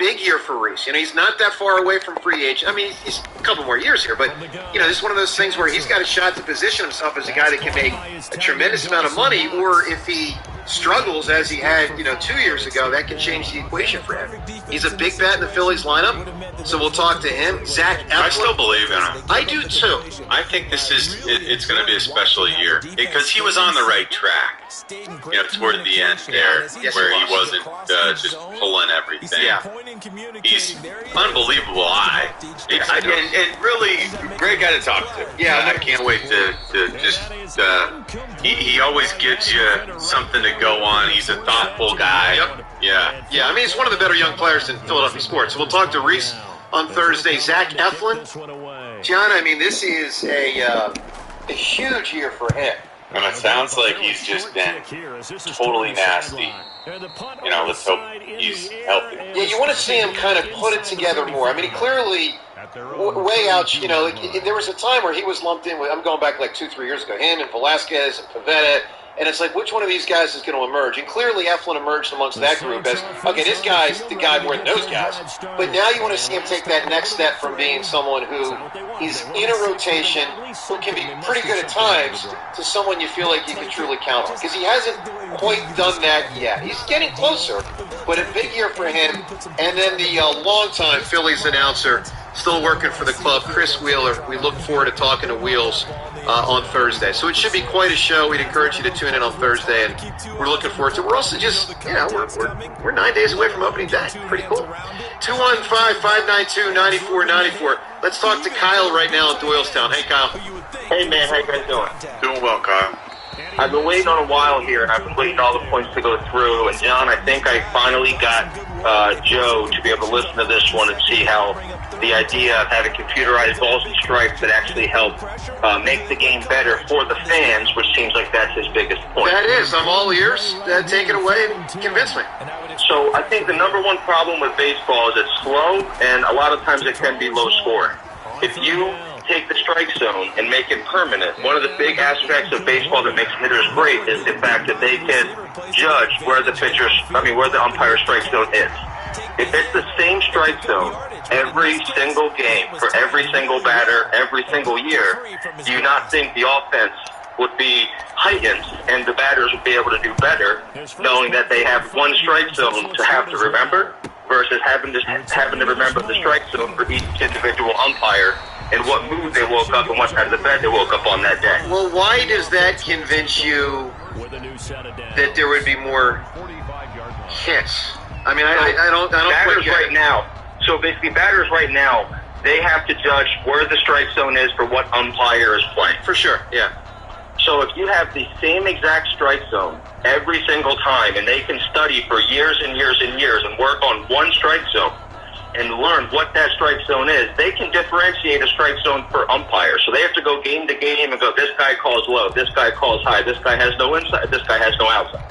You know, he's not that far away from free agent. I mean, couple more years here. But, this is one of those things where he's got a shot to position himself as a guy that can make a tremendous amount of money, or if he struggles as he had, 2 years ago, that can change the equation for him. He's a big bat in the Phillies lineup, so we'll talk to him. Zach Eflin. I still believe in him. I do too. I think it's going to be a special year because he was on the right track. Toward the end there, where he wasn't just pulling everything. Yeah. He's unbelievable eye. And really great guy to talk to. Yeah, I can't wait to just. He always gives you something to go on. He's a thoughtful guy. Yep. Yeah. Yeah, I mean, he's one of the better young players in Philadelphia sports. So we'll talk to Reese on Thursday. Zach Eflin. John, I mean, this is a huge year for him. And it sounds like he's just been totally nasty. Let's hope he's healthy. Yeah, you want to see him kind of put it together more. I mean, he clearly way out, there was a time where he was lumped in with, I'm going back like 2-3 years ago, him and Velasquez and Pivetta, and it's like, which one of these guys is going to emerge? And clearly Eflin emerged amongst that group as, okay, this guy's the guy more than those guys. But now you want to see him take that next step from being someone who is in a rotation, who can be pretty good at times, to someone you feel like you can truly count on. Because he hasn't quite done that yet. He's getting closer, but a big year for him. And then the longtime Phillies announcer, still working for the club, Chris Wheeler. We look forward to talking to Wheels on Thursday. So it should be quite a show. We'd encourage you to tune in on Thursday, and we're looking forward to it. We're also just, we're 9 days away from opening day. Pretty cool. 215-592-9494. Let's talk to Kyle right now in Doylestown. Hey, Kyle. Hey, man. How you guys doing? Doing well, Kyle. I've been waiting on a while here, and I've been waiting all the points to go through. And, John, I think I finally got Joe to be able to listen to this one and see how the idea of having computerized balls and strikes that actually help make the game better for the fans, which seems like that's his biggest point. That is. I'm all ears. Take it away and convince me. So I think the number one problem with baseball is it's slow, and a lot of times it can be low scoring. If you take the strike zone and make it permanent, one of the big aspects of baseball that makes hitters great is the fact that they can judge where the umpire strike zone is. If it's the same strike zone every single game for every single batter every single year, do you not think the offense would be heightened and the batters would be able to do better knowing that they have one strike zone to have to remember versus having to remember the strike zone for each individual umpire and what mood they woke up and what side of the bed they woke up on that day? Well, why does that convince you that there would be more hits? I mean, I don't batters quite get right it. now. So basically, batters right now, they have to judge where the strike zone is for what umpire is playing. For sure, yeah. So if you have the same exact strike zone every single time, and they can study for years and years and years and work on one strike zone and learn what that strike zone is, they can differentiate a strike zone for umpires. So they have to go game to game and go, this guy calls low, this guy calls high, this guy has no inside, this guy has no outside.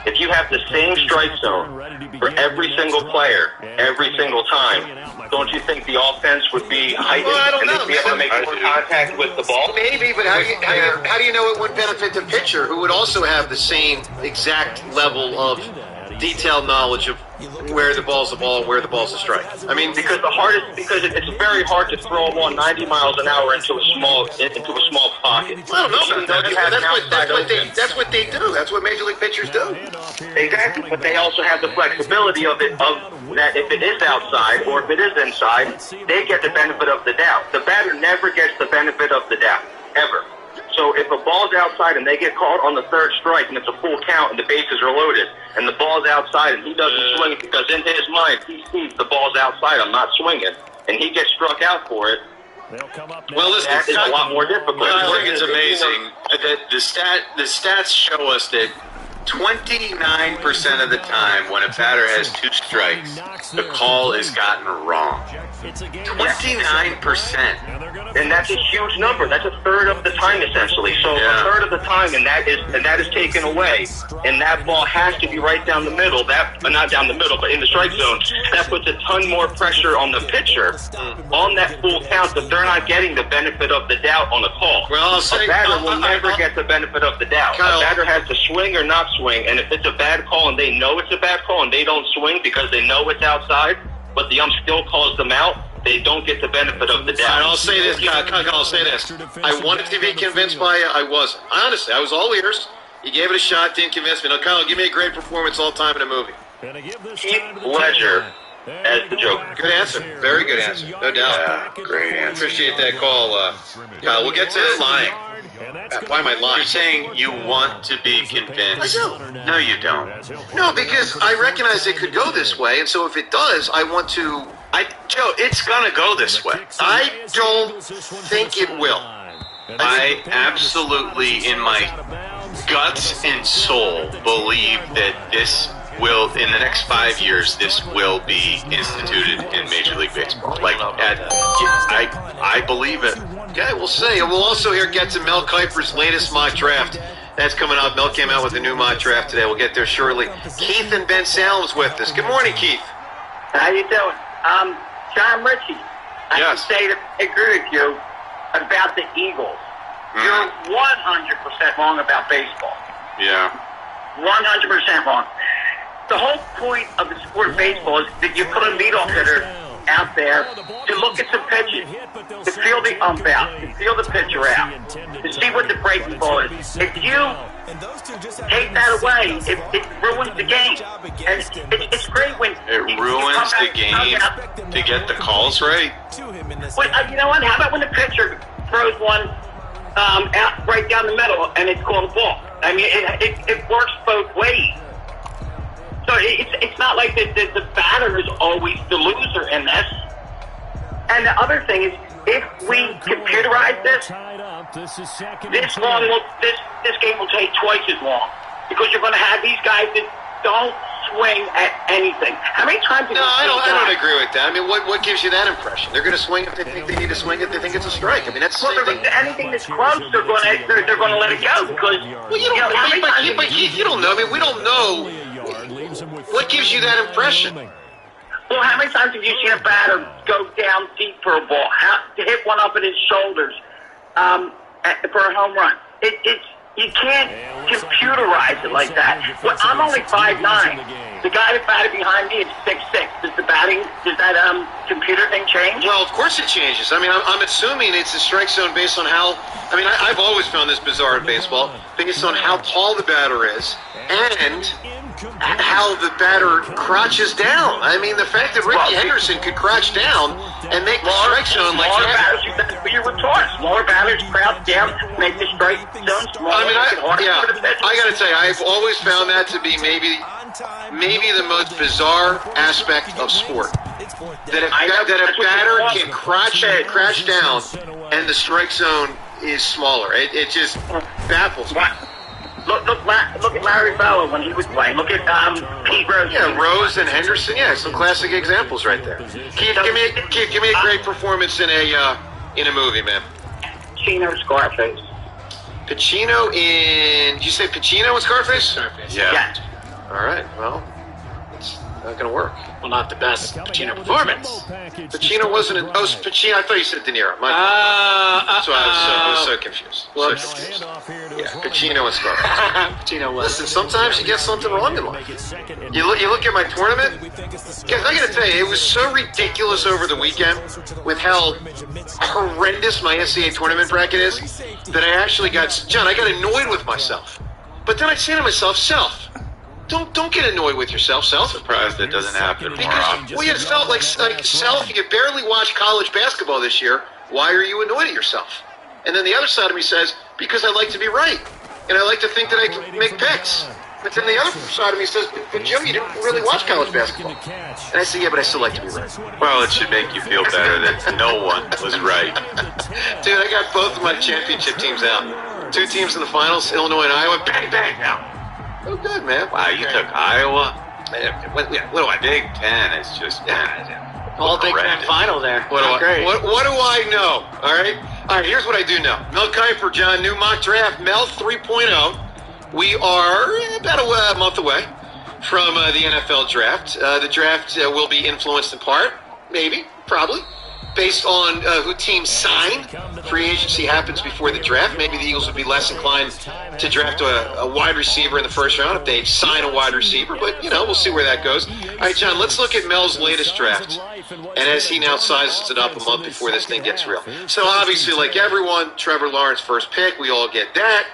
If you have the same strike zone for every single player, every single time, don't you think the offense would be heightened and they'd be able to make more contact with the ball? Maybe, but how do you know it would benefit the pitcher who would also have the same exact level of detailed knowledge of where the ball's the ball and where the ball's the strike? I mean, because it's very hard to throw a ball 90 miles an hour into a small pocket. I don't know about that. That's what they do. That's what Major League pitchers do. Exactly, but they also have the flexibility of that if it is outside or if it is inside, they get the benefit of the doubt. The batter never gets the benefit of the doubt, ever. So if a ball's outside and they get called on the third strike and it's a full count and the bases are loaded and the ball's outside and he doesn't swing because in his mind he sees the ball's outside, I'm not swinging, and he gets struck out for it, well, listen, that is a lot more difficult. Well, I think it's amazing that the stats show us that 29% of the time when a batter has two strikes, the call is gotten wrong. 29%. And that's a huge number. That's a third of the time, essentially. So a third of the time, and that is taken away. And that ball has to be right down the middle. Not down the middle, but in the strike zone. That puts a ton more pressure on the pitcher on that full count that they're not getting the benefit of the doubt on the call. Well, I'll say, a batter will never get the benefit of the doubt. Kyle, a batter has to swing or not swing, and if it's a bad call and they know it's a bad call and they don't swing because they know it's outside, but the ump still calls them out, they don't get the benefit of the doubt. And I'll say this, I'll say this. I wanted to be convinced by you. I wasn't. Honestly, I was all ears. You gave it a shot, didn't convince me. Now, Kyle, give me a great performance all time in a movie. Heath Ledger as the Joker. Good answer. Very good answer. No doubt. Yeah, great answer. Appreciate that call, Kyle. We'll get to lying. Why am I lying? You're saying you want to be convinced. I do. No, you don't. No, because I recognize it could go this way, and so if it does, I want to... Joe, it's going to go this way. I don't think it will. I absolutely, in my guts and soul, believe that this will, in the next 5 years, this will be instituted in Major League Baseball. I believe it. Okay, we'll see. We'll also get to Mel Kiper's latest mock draft. That's coming up. Mel came out with a new mock draft today. We'll get there shortly. Keith and Ben Salem's with us. Good morning, Keith. How you doing? John Ritchie. I can say that I agree with you about the Eagles. You're 100% wrong about baseball. Yeah. 100% wrong. The whole point of the sport of baseball is that you put a leadoff hitter out there to look at some pitches, to feel the ump out, to feel the pitcher out, to see what the breaking ball is. If you take that away, it ruins the game. And it's great when it ruins the game to get the calls right. Well, you know what? How about when the pitcher throws one out right down the middle and it's called a ball? I mean, it works both ways. So it's not like the batter is always the loser in this. And the other thing is, if we computerize this, this game will take twice as long, because you're going to have these guys that don't swing at anything. How many times? No, I don't agree with that. I mean, what gives you that impression? They're going to swing if they think they need to swing, if they think it's a strike. I mean, that's the same thing. Anything that's close, they're going to let it go, because but Keith, you don't know. I mean, we don't know. What gives you that impression? Well, how many times have you seen a batter go down deep for a ball, to hit one up at his shoulders for a home run? You can't computerize it like that. Well, I'm only 5'9". The guy that batted behind me is 6'6". Does that computer thing change? Well, of course it changes. I mean, I'm assuming it's a strike zone based on how. I mean, I've always found this bizarre in baseball, based on how tall the batter is and how the batter crouches down. I mean, the fact that Ricky Henderson could crouch down and make the strike zone like that. You were taught. Smaller batters crouch down, make the strike zone smaller. I mean, I got to tell you, I've always found that to be maybe the most bizarre aspect of sport. That a batter can crash down and the strike zone is smaller. It just baffles me. Look at Larry Bella when he was playing. Look at Pete Rose. Yeah, Rose and Henderson. Yeah, some classic examples right there. Keith, give me a great performance in a movie, man. Pacino, Scarface. Pacino in. Did you say Pacino in Scarface? Scarface. Yeah. All right. Well, it's not going to work. Well, not the best Pacino performance. Pacino wasn't in... Oh, Pacino. I thought you said De Niro. That's why I was so confused. Yeah, Pacino and Scarface. Pacino was. Listen, sometimes you get something wrong in life. You look at my tournament. Guys, I got to tell you, it was so ridiculous over the weekend with how horrendous my NCAA tournament bracket is that I actually got annoyed with myself. But then I say to myself, Don't get annoyed with yourself, Self. Surprised that doesn't happen more often. Well, you felt like Self, you could barely watch college basketball this year. Why are you annoyed at yourself? And then the other side of me says, because I like to be right. And I like to think that I can make picks. But then the other side of me says, but Jim, you didn't really watch college basketball. And I say, yeah, but I still like to be right. Well, it should make you feel better that no one was right. Dude, I got both of my championship teams out. 2 teams in the finals, Illinois and Iowa. Bang, bang, now. Oh, good, man. Wow, you took Iowa? What do I? Big Ten is just... All Big Ten final there. What do I know? All right, here's what I do know. Mel Kiper, John, new mock draft. Mel 3.0. We are about a month away from the NFL draft. The draft will be influenced in part, maybe, probably, based on who teams sign. Free agency happens before the draft. Maybe the Eagles would be less inclined to draft a wide receiver in the first round if they sign a wide receiver. But, we'll see where that goes. All right, John, let's look at Mel's latest draft. And as he now sizes it up a month before this thing gets real. So, obviously, like everyone, Trevor Lawrence first pick. We all get that.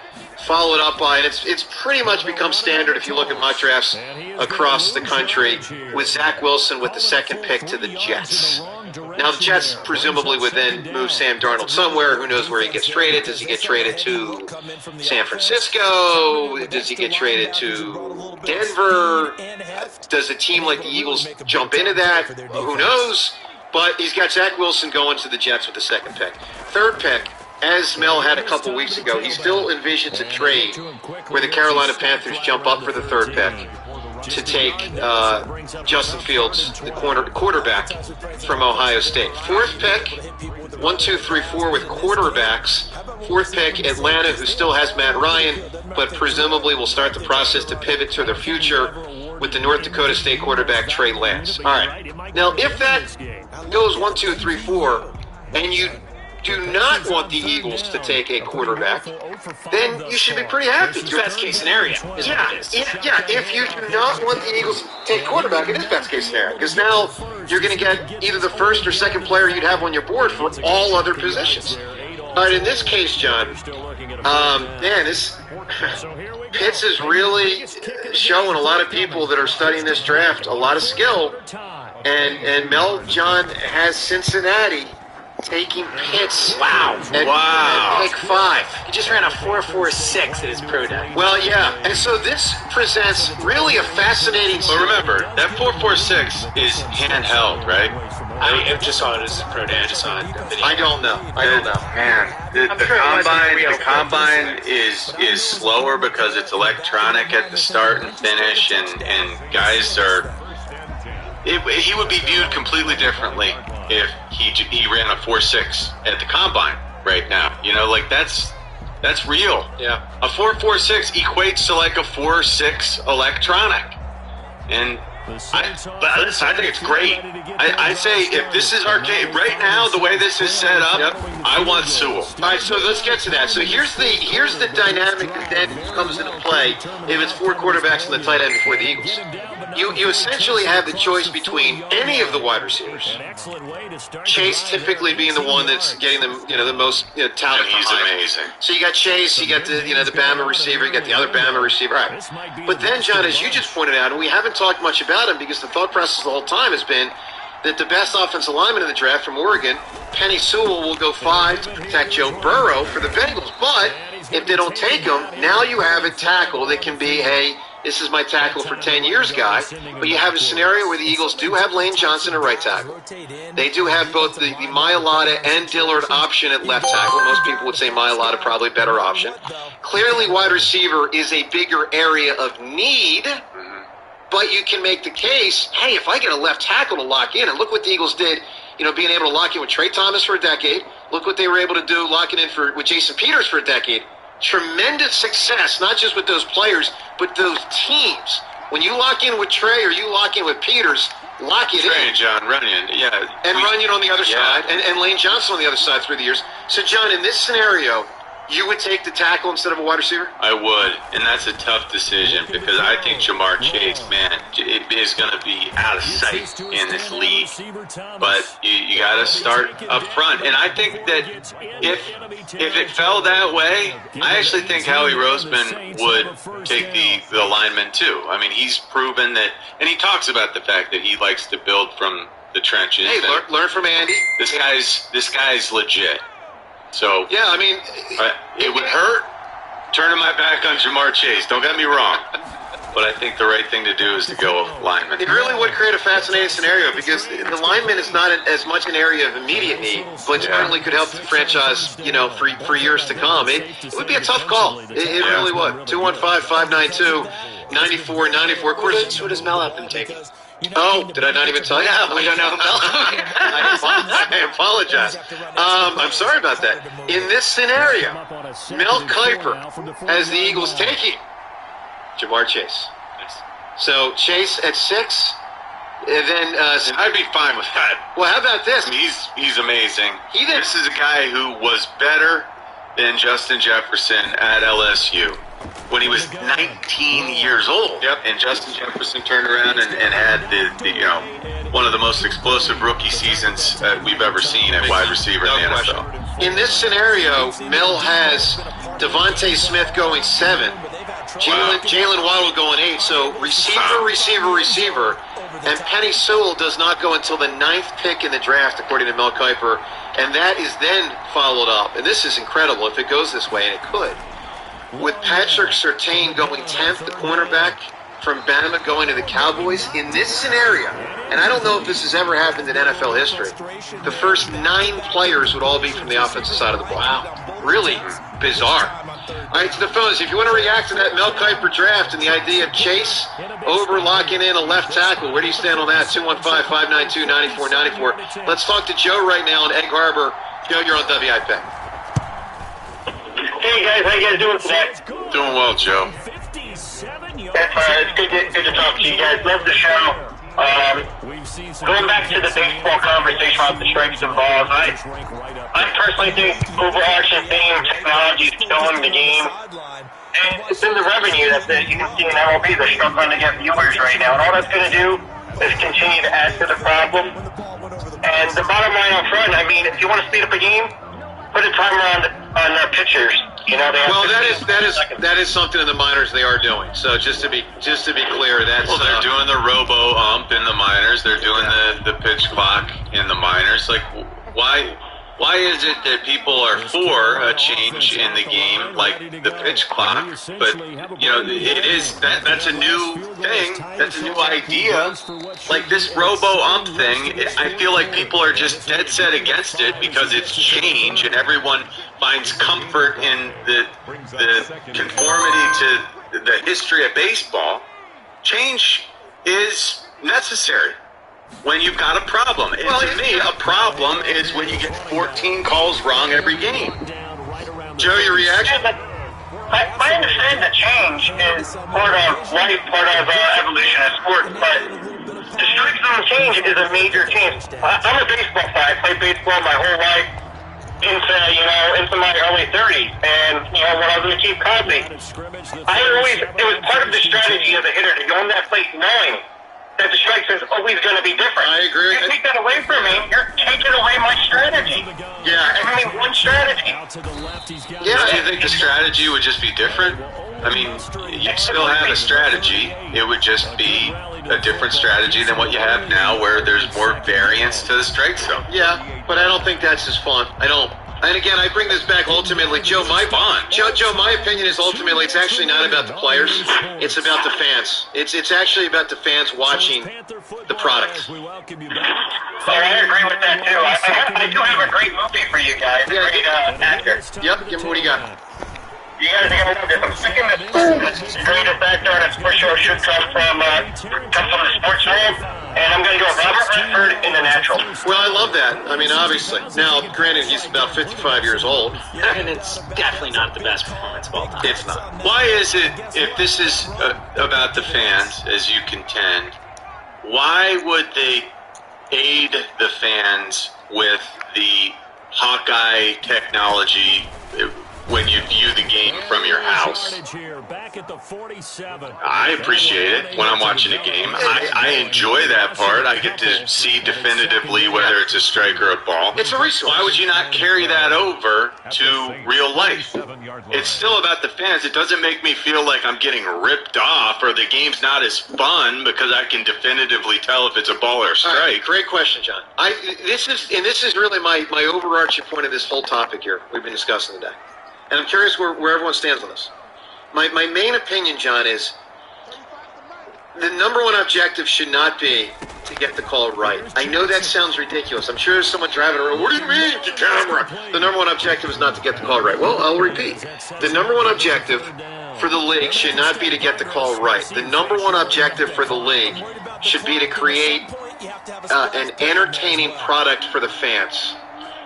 Followed up by, and it's pretty much become standard if you look at mock drafts across the country, with Zach Wilson with the second pick to the Jets. Now, the Jets presumably would then move Sam Darnold somewhere. Who knows where he gets traded? Does he get traded to San Francisco? Does he get traded to Denver? Does a team like the Eagles jump into that? Who knows? But he's got Zach Wilson going to the Jets with the second pick. Third pick, as Mel had a couple weeks ago, he still envisions a trade where the Carolina Panthers jump up for the third pick to take Justin Fields, the quarterback from Ohio State. Fourth pick, 1, 2, 3, 4 with quarterbacks. Fourth pick, Atlanta, who still has Matt Ryan, but presumably will start the process to pivot to their future with the North Dakota State quarterback Trey Lance. All right. Now, if that goes 1, 2, 3, 4, and you do not want the Eagles to take a quarterback, then you should be pretty happy. It's best case scenario. If you do not want the Eagles to take quarterback, it is best case scenario, because now you're going to get either the first or second player you'd have on your board for all other positions. All right, in this case, John, this Pitts is really showing a lot of people that are studying this draft a lot of skill, and Mel John has Cincinnati taking Pitts. Wow. At pick 5. He just ran a 4.46 at his pro day. Well, yeah. And so this presents really a fascinating... But remember, that 4.46 is handheld, right? I just saw it as pro day. I just saw it. I don't know. Man, the combine is slower because it's electronic at the start and finish, and guys are... He would be viewed completely differently if he ran a 4.6 at the combine right now. That's real. Yeah. A 4.46 equates to like a 4.6 electronic. And I think it's great. I say if this is our game right now, the way this is set up, I want Sewell. All right, so let's get to that. So here's the dynamic that then comes into play if it's 4 quarterbacks and the tight end before the Eagles. You essentially have the choice between any of the wide receivers. Chase typically being the one that's getting them, the most talent. He's amazing. So you got Chase, you got the the Bama receiver, you got the other Bama receiver. All right. But then, John, as you just pointed out, and we haven't talked much about him because the thought process the whole time has been that the best offensive lineman in the draft from Oregon, Penei Sewell, will go 5 to protect Joe Burrow for the Bengals. But if they don't take him, now you have a tackle that can be this is my tackle for 10 years guy. But you have a scenario where the Eagles do have Lane Johnson at right tackle. They do have both the Mailata and Dillard option at left tackle. Most people would say Mailata probably a better option. Clearly wide receiver is a bigger area of need. But you can make the case, hey, if I get a left tackle to lock in, and look what the Eagles did, being able to lock in with Trey Thomas for a decade. Look what they were able to do locking in with Jason Peters for a decade. Tremendous success, not just with those players, but those teams. When you lock in with Trey or you lock in with Peters, lock it in. Trey and John Runyon, yeah. And Runyon on the other side, and Lane Johnson on the other side through the years. So, John, in this scenario, you would take the tackle instead of a wide receiver? I would, and that's a tough decision because I think Jamar Chase, is going to be out of sight in this league. But you got to start up front, and I think that if it fell that way, I actually think Howie Roseman would take the lineman too. I mean, he's proven that, and he talks about the fact that he likes to build from the trenches. Hey, learn from Andy. This guy's legit. So yeah, I mean, it would hurt turning my back on Jamar Chase. Don't get me wrong, but I think the right thing to do is to go lineman. It really would create a fascinating scenario because the lineman is not as much an area of immediate need, but certainly could help the franchise, for years to come. It would be a tough call. It really would. 215-592-9494. Of course, who does Mel have them taking? Oh, did I not even tell you? Yeah, we don't know who Mel. I apologize. I'm sorry about that. In this scenario, Mel Kiper has the Eagles taking Jamar Chase. So Chase at 6, then I'd be fine with that. Well, how about this? I mean, he's amazing. This is a guy who was better than Justin Jefferson at LSU when he was 19 years old. Yep. And Justin Jefferson turned around and had the one of the most explosive rookie seasons we've ever seen at wide receiver in the NFL. In this scenario, Mel has Devontae Smith going 7, Jalen Waddle going 8. So receiver, and Penny Sewell does not go until the 9th pick in the draft, according to Mel Kiper, and that is then followed up. And this is incredible if it goes this way, and it could. With Patrick Surtain going 10th, the cornerback from Bama going to the Cowboys, in this scenario, and I don't know if this has ever happened in NFL history, the first 9 players would all be from the offensive side of the ball. Wow. Really bizarre. All right, to the phones. If you want to react to that Mel Kiper draft and the idea of Chase over locking in a left tackle, where do you stand on that? 215-592-9494. Let's talk to Joe right now in Egg Harbor. Joe, you're on WIP. Hey guys, how you guys doing today? Doing well, Joe. It's good to talk to you guys. Love the show. Going back to the baseball conversation about the strikes and balls, I personally think overarching theme, technology is killing the game. And it's in the revenue that you can see in MLB. They're struggling to get viewers right now. And all that's going to do is continue to add to the problem. And the bottom line up front, I mean, if you want to speed up a game, put a timer on their pitchers. You know, that is something in the minors they are doing. So just to be clear, that's they're doing the robo ump in the minors. They're doing the pitch clock in the minors. Like, why is it that people are for a change in the game, like the pitch clock? But that's a new thing. That's a new idea. Like this robo ump thing, I feel like people are just dead set against it because it's change, and everyone finds comfort in the conformity to the history of baseball. Change is necessary when you've got a problem. And to me, a problem is when you get 14 calls wrong every game. Joe, your reaction? I understand that change is part of life, part of evolution of sports, but the strike zone change is a major change. I'm a baseball fan. I played baseball my whole life into my early 30s, and when I was in the Cape Cosby, it was part of the strategy as a hitter to go in that place knowing that the strike is always going to be different. I agree. If you take that away from me, you're taking away my strategy. Yeah. I mean, one strategy. Yeah. Do you think the strategy would just be different? I mean, you'd still have a strategy. It would just be a different strategy than what you have now, where there's more variance to the strike zone. Yeah, but I don't think that's as fun. I don't. And again, I bring this back ultimately, Joe, my opinion is ultimately it's actually not about the players. It's about the fans. It's actually about the fans watching the product. Oh, I agree with that, too. I do have a great movie for you guys. A great actor. Yep, what do you got? You guys are going to love this. I'm sticking this greatest actor on a sports show should come from the sports world. And I'm going to go Robert Redford in The Natural. Well, I love that. I mean, obviously. Now, granted, he's about 55 years old. And it's definitely not the best performance of all time. It's not. Why is it, if this is about the fans, as you contend, why would they aid the fans with the Hawkeye technology when you view the game from your house? I appreciate it when I'm watching a game. I enjoy that part. I get to see definitively whether it's a strike or a ball. It's a resource. Why would you not carry that over to real life? It's still about the fans. It doesn't make me feel like I'm getting ripped off or the game's not as fun because I can definitively tell if it's a ball or a strike. Right, great question, John. This is really my overarching point of this whole topic here we've been discussing today. And I'm curious where everyone stands on this. My main opinion, John, is the number one objective should not be to get the call right. I know that sounds ridiculous. I'm sure there's someone driving around, what do you mean, the camera? The number one objective is not to get the call right. Well, I'll repeat. The number one objective for the league should not be to get the call right. The number one objective for the league should be to create an entertaining product for the fans.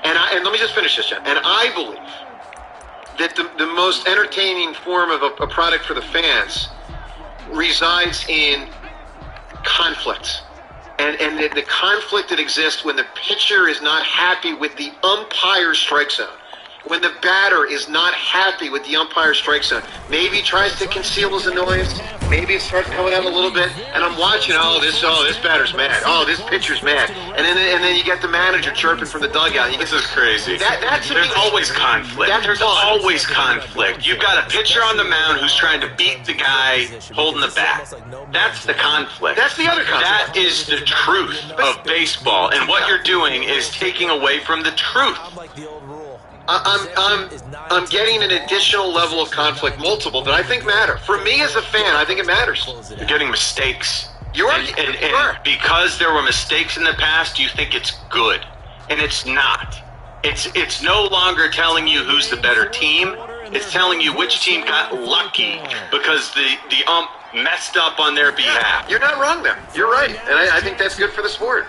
And let me just finish this, John. And I believe that the most entertaining form of a product for the fans resides in conflict and the conflict that exists when the pitcher is not happy with the umpire's strike zone. When the batter is not happy with the umpire's strike zone, maybe he tries to conceal his annoyance, maybe it starts coming out a little bit, and I'm watching, this batter's mad, this pitcher's mad, and then you get the manager chirping from the dugout. This is crazy. There's always conflict. There's always conflict. You've got a pitcher on the mound who's trying to beat the guy holding the bat. That's the conflict. That's the other conflict. That is the truth of baseball, and what you're doing is taking away from the truth. I'm getting an additional level of conflict, multiple, that I think matter. For me as a fan, I think it matters. You're getting mistakes. You are. And because there were mistakes in the past, you think it's good. And it's not. It's no longer telling you who's the better team. It's telling you which team got lucky because the ump messed up on their behalf. You're not wrong there. You're right. And I think that's good for the sport.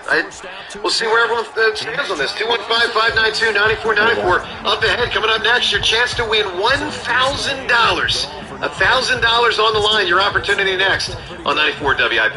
We'll see where everyone stands on this. 215-592-9494. Up ahead, coming up next, your chance to win $1,000. $1,000 on the line. Your opportunity next on 94 WIP.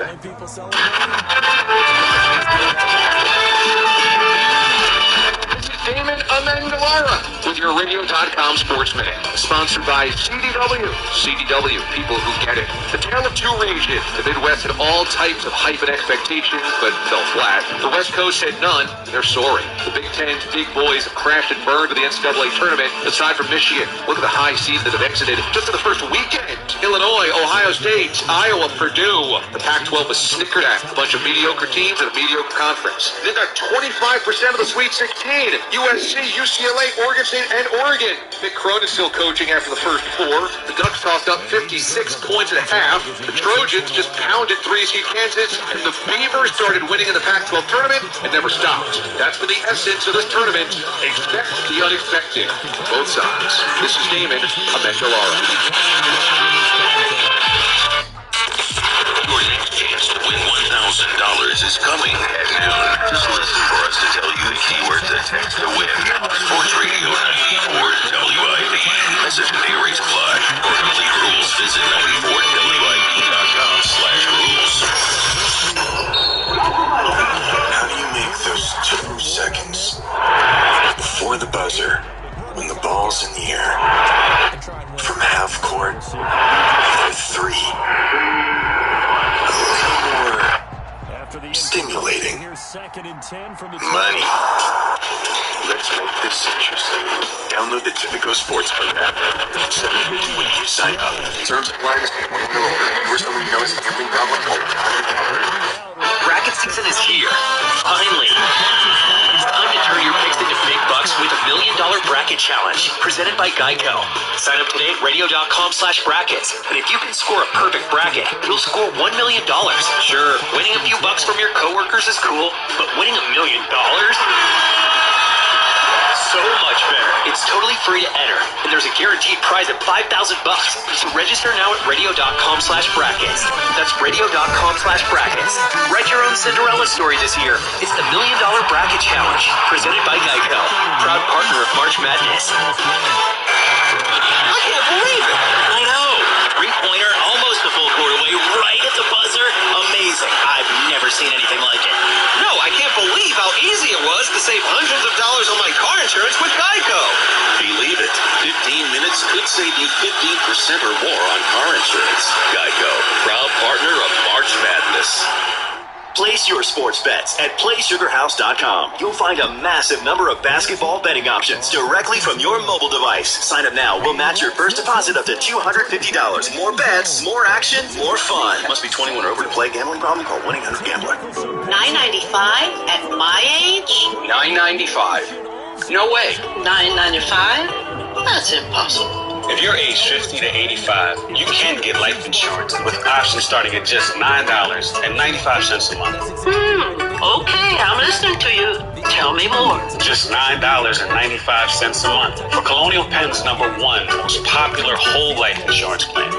Damon Amendolara with your Radio.com Sports Minute. Sponsored by CDW. CDW, people who get it. The tale of two regions. The Midwest had all types of hype and expectations, but fell flat. The West Coast had none, and they're soaring. The Big Ten's big boys have crashed and burned to the NCAA tournament. Aside from Michigan, look at the high seeds that have exited just in the first weekend. Illinois, Ohio State, Iowa, Purdue. The Pac-12 was snickered at. A bunch of mediocre teams and a mediocre conference. They got 25% of the Sweet 16. USC, UCLA, Oregon State, and Oregon. Mick Cronin's still coaching after the first four. The Ducks tossed up 56 points at half. The Trojans just pounded 3-seed Kansas, and the Beavers started winning in the Pac-12 tournament and never stopped. That's been the essence of this tournament. Expect the unexpected. Both sides. This is Damon Amendolara. Your next chance to win $1,000 is coming at noon. Just listen for us to tell you the keywords to text to win. Sports Radio 94 WIP. Message and pay rates apply. For complete rules, visit 94WIP.com/rules. How do you make those 2 seconds before the buzzer, when the ball's in the air, from half court, for 3? Stimulating. Money. Let's make this interesting. Download the Tipico Sportsbook app. $7.50 when you sign up. Terms apply. We're someone who knows gambling problem. Bracket season is here. Finally. It's time to turn your picks into big bucks with $1 Million Bracket Challenge, presented by Geico. Sign up today at radio.com/brackets. And if you can score a perfect bracket, you'll score $1 million. Sure, winning a few bucks from your coworkers is cool, but winning $1 million? So much better. It's totally free to enter, and there's a guaranteed prize of $5,000. So register now at radio.com/brackets. That's radio.com/brackets. Write your own Cinderella story this year. It's the $1 Million Bracket Challenge, presented by Geico, proud partner of March Madness. I can't believe it. I know. Three-pointer, almost a full court away, right at the buzzer. Amazing. I've never seen anything like it. No, I can't believe how easy it was to save hundreds of dollars on my car insurance with Geico. Believe it, 15 minutes could save you 15% or more on car insurance. Geico, proud partner of March Madness. Place your sports bets at PlaySugarHouse.com. You'll find a massive number of basketball betting options directly from your mobile device. Sign up now. We'll match your first deposit up to $250. More bets, more action, more fun. Must be 21 or over to play. Gambling problem? Call 1-800-GAMBLER. $9.95 at my age? $9.95. No way. $9.95? That's impossible. If you're age 50 to 85, you can get life insurance with options starting at just $9.95 a month. Okay, I'm listening to you. Tell me more. Just $9.95 a month for Colonial Penn's #1 most popular whole life insurance plan.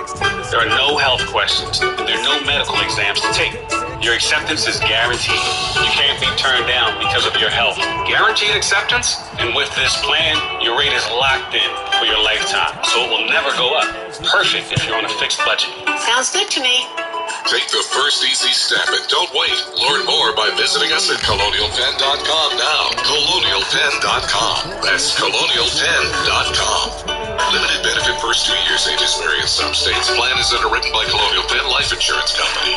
There are no health questions. There are no medical exams to take. Your acceptance is guaranteed. You can't be turned down because of your health. Guaranteed acceptance? And with this plan, your rate is locked in for your lifetime, so it will never go up. Perfect if you're on a fixed budget. Sounds good to me. Take the first easy step and don't wait. Learn more by visiting us at colonialpenn.com now. Colonialpenn.com. That's colonialpenn.com. Limited benefit first 2 years. Ages vary in some states. Plan is underwritten by Colonial Penn Life Insurance Company.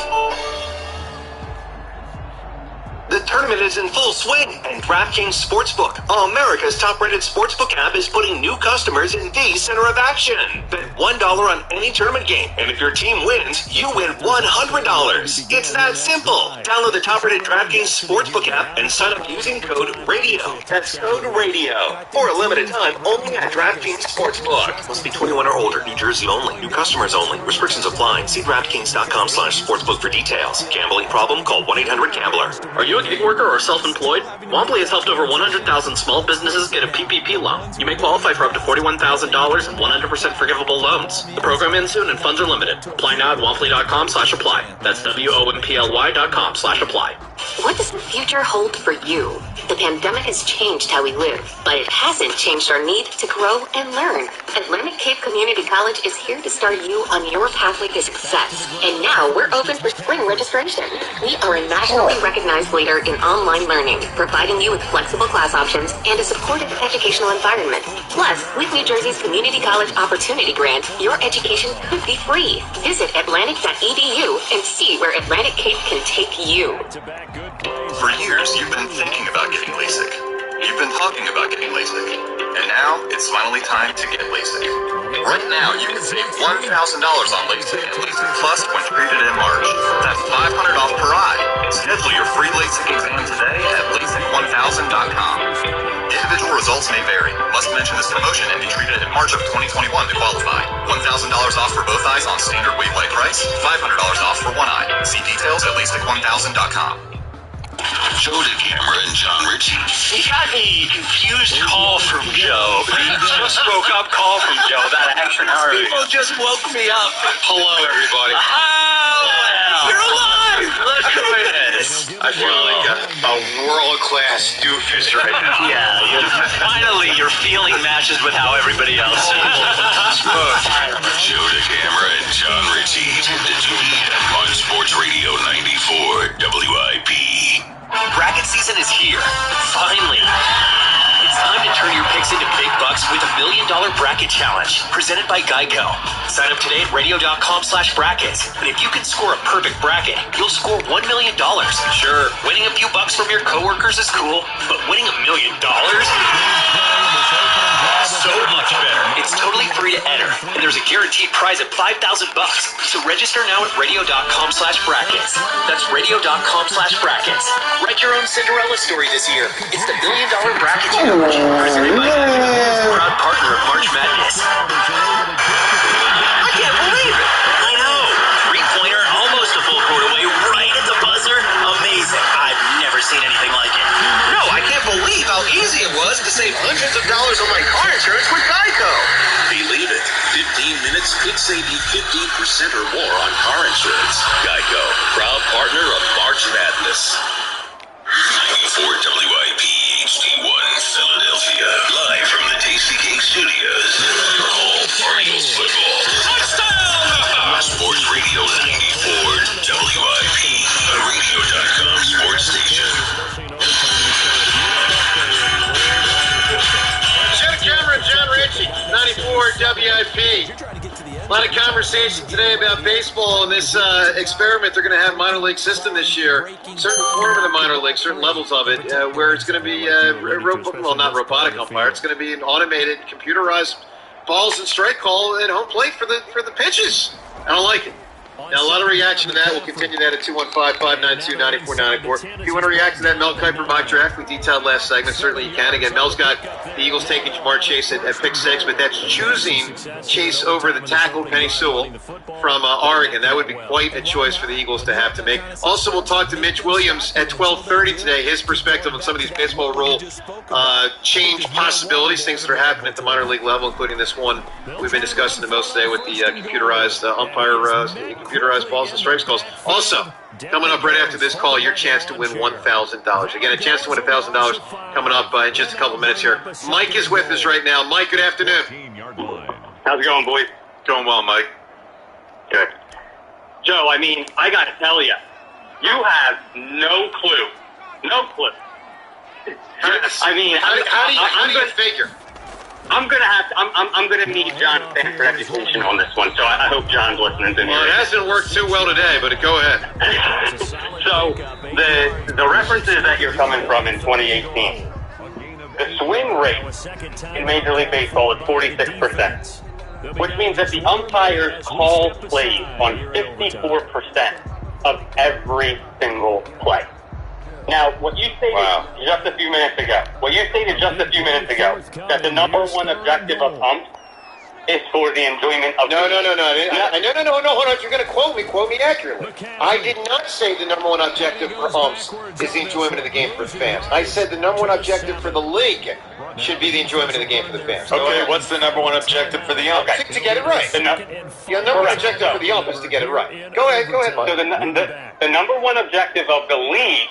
The tournament is in full swing, and DraftKings Sportsbook, America's top-rated sportsbook app, is putting new customers in the center of action. Bet $1 on any tournament game, and if your team wins, you win $100. It's that simple. Download the top-rated DraftKings Sportsbook app and sign up using code RADIO. That's code RADIO. For a limited time, only at DraftKings Sportsbook. Must be 21 or older. New Jersey only. New customers only. Restrictions apply. See DraftKings.com/sportsbook for details. Gambling problem? Call 1-800-GAMBLER. Are you a gig worker or self-employed? Womply has helped over 100,000 small businesses get a PPP loan. You may qualify for up to $41,000 in 100% forgivable loans. The program ends soon and funds are limited. Apply now at womply.com/apply. That's WOMPLY.com/apply. What does the future hold for you? The pandemic has changed how we live, but it hasn't changed our need to grow and learn. Atlantic Cape Community College is here to start you on your pathway to success. And now we're open for spring registration. We are a nationally recognized leader in online learning, providing you with flexible class options and a supportive educational environment. Plus, with New Jersey's Community College Opportunity Grant, your education could be free. Visit Atlantic.edu and see where Atlantic Cape can take you. For years, you've been thinking about getting LASIK. You've been talking about getting LASIK. And now, it's finally time to get LASIK. Right now, you can save $1,000 on LASIK and LASIK Plus when treated in March. That's $500 off per eye. Schedule your free LASIK exam today at LASIK1000.com. Individual results may vary. Must mention this promotion and be treated in March of 2021 to qualify. $1,000 off for both eyes on standard wavelength price. $500 off for one eye. See details at LASIK1000.com. Joe DeCamera and John Ritchie. You got me confused call from Joe. Just woke up call from Joe. That action hour. People just woke me up. Hello, everybody. You're alive! Let's go ahead. I feel like a world-class doofus right now. Yeah, finally your feeling matches with how everybody else is. Joe DeCamera and John Ritchie. 10 to 2 on Sports Radio 94 WIP. Bracket season is here. Finally. It's time to turn your picks into big bucks with $1 million bracket challenge presented by Geico. Sign up today at radio.com/brackets. And if you can score a perfect bracket, you'll score $1 million. Sure, winning a few bucks from your coworkers is cool, but winning $1 million? So much better. It's totally free to enter, and there's a guaranteed prize of $5,000. So register now at radio.com/brackets. That's radio.com/brackets. Write your own Cinderella story this year. It's the $1 million bracket challenge presented by Geico, proud partner of March Madness. I can't believe it. I know. 3-pointer, almost a full court away, right at the buzzer. Amazing. I've never seen anything like it. No, I can't believe how easy it was to save hundreds of dollars on my car insurance with Geico. Believe it, 15 minutes could save you 15% or more on car insurance. Geico, proud partner of March Madness. 94 WIP HD1 Philadelphia. Live from the Tasty Cake Studios. All for Eagles football. Touchdown! Sports Radio 94 WIP. A radio.com sports station. Joe Cameron, John Ritchie, 94 WIP. A lot of conversation today about baseball and this experiment they're going to have minor league system this year. Certain form of the minor league, certain levels of it, where it's going to be, not robotic umpire. It's going to be an automated, computerized balls and strike call at home plate for the pitches. I don't like it. Now, a lot of reaction to that. We'll continue that at 215-592-9494. If you want to react to that Mel Kiper mock draft we detailed last segment, certainly you can. Again, Mel's got the Eagles taking Jamar Chase at pick 6, but that's choosing Chase over the tackle Penny Sewell from Oregon. That would be quite a choice for the Eagles to have to make. Also, we'll talk to Mitch Williams at 12:30 today, his perspective on some of these baseball rule change possibilities, things that are happening at the minor league level, including this one we've been discussing the most today with the computerized computerized balls and strikes calls. Also, coming up right after this call, your chance to win $1,000. Again, a chance to win $1,000 coming up in just a couple minutes here. Mike is with us right now. Mike, good afternoon. How's it going, boys? Going well, Mike. Good. Joe, I mean, I got to tell you, you have no clue. No clue. I mean, how do you figure? I'm gonna need John's Stanford education on this one, so I hope John's listening to me. Well, it hasn't worked too well today, but go ahead. So the references that you're coming from in 2018, the swing rate in Major League Baseball is 46%, which means that the umpires call plays on 54% of every single play. Now, what you stated just a few minutes ago, that the number one objective of umps is for the enjoyment of... No, hold on. If you're going to quote me accurately. I did not say the number one objective for umps is the enjoyment of the game for the fans. I said the number one objective for the league should be the enjoyment of the game for the fans. Okay, what's the number one objective for the ump? To get it right. The number one objective for the ump is to get it right. Go ahead, Mike. So the number one objective of the league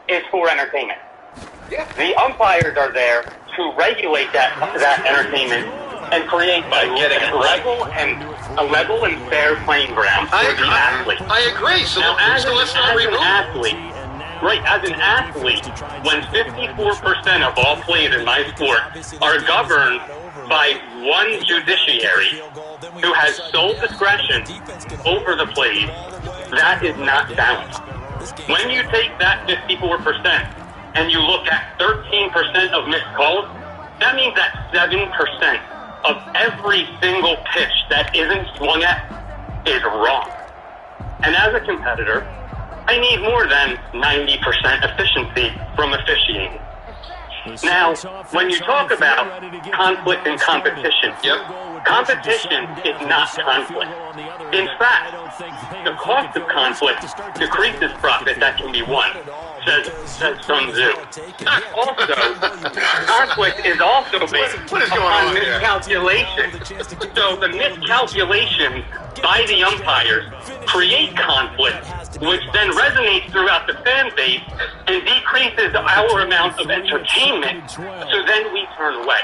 is for entertainment. Yeah. The umpires are there to regulate that entertainment and create a level and fair playing ground for the athlete. I agree. So now, as an athlete, when 54% of all plays in my sport are governed by one judiciary who has sole discretion over the plays, that is not balanced. When you take that 54% and you look at 13% of missed calls, that means that 7% of every single pitch that isn't swung at is wrong. And as a competitor, I need more than 90% efficiency from officiating. Now, when you talk about conflict and competition, competition is not conflict. In fact, the cost of conflict decreases profit that can be won, says Sun Tzu. Also, conflict is also based on miscalculation. So the miscalculation by the umpires create conflict, which then resonates throughout the fan base and decreases our amount of entertainment, so then we turn away.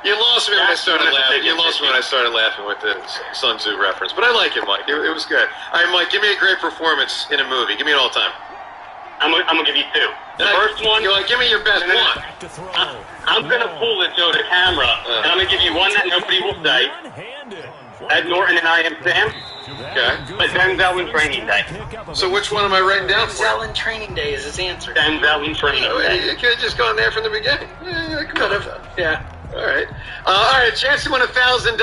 You lost me when I started laughing with the Sun Tzu reference, but I like it, Mike. It was good. All right, Mike, give me a great performance in a movie. Give me an all-time. I'm gonna give you two. The first one. Give me your best one. I'm gonna pull it to the camera, and I'm gonna give you one that nobody will say. Ed Norton and I Am Sam. Okay. But Denzel in Training Day. So which one am I writing down for? Denzel in Training Day is his answer. Denzel in Training Day. You could have just gone there from the beginning. Could have. Yeah. All right. Chance to win $1,000.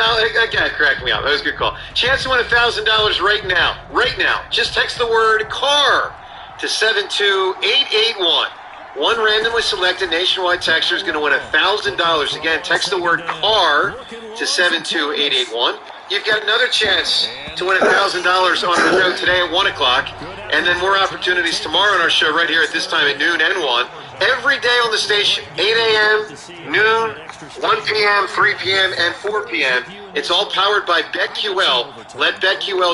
Again, crack me up. That was a good call. Chance to win $1,000 right now. Right now. Just text the word CAR to 72881. One randomly selected nationwide texter is going to win $1,000. Again, text the word CAR to 72881. You've got another chance to win $1,000 on the show today at 1 o'clock. And then more opportunities tomorrow on our show right here at this time at noon and 1. Every day on the station, 8 a.m., noon, 1 p.m., 3 p.m., and 4 p.m. It's all powered by BetQL. Let BetQL's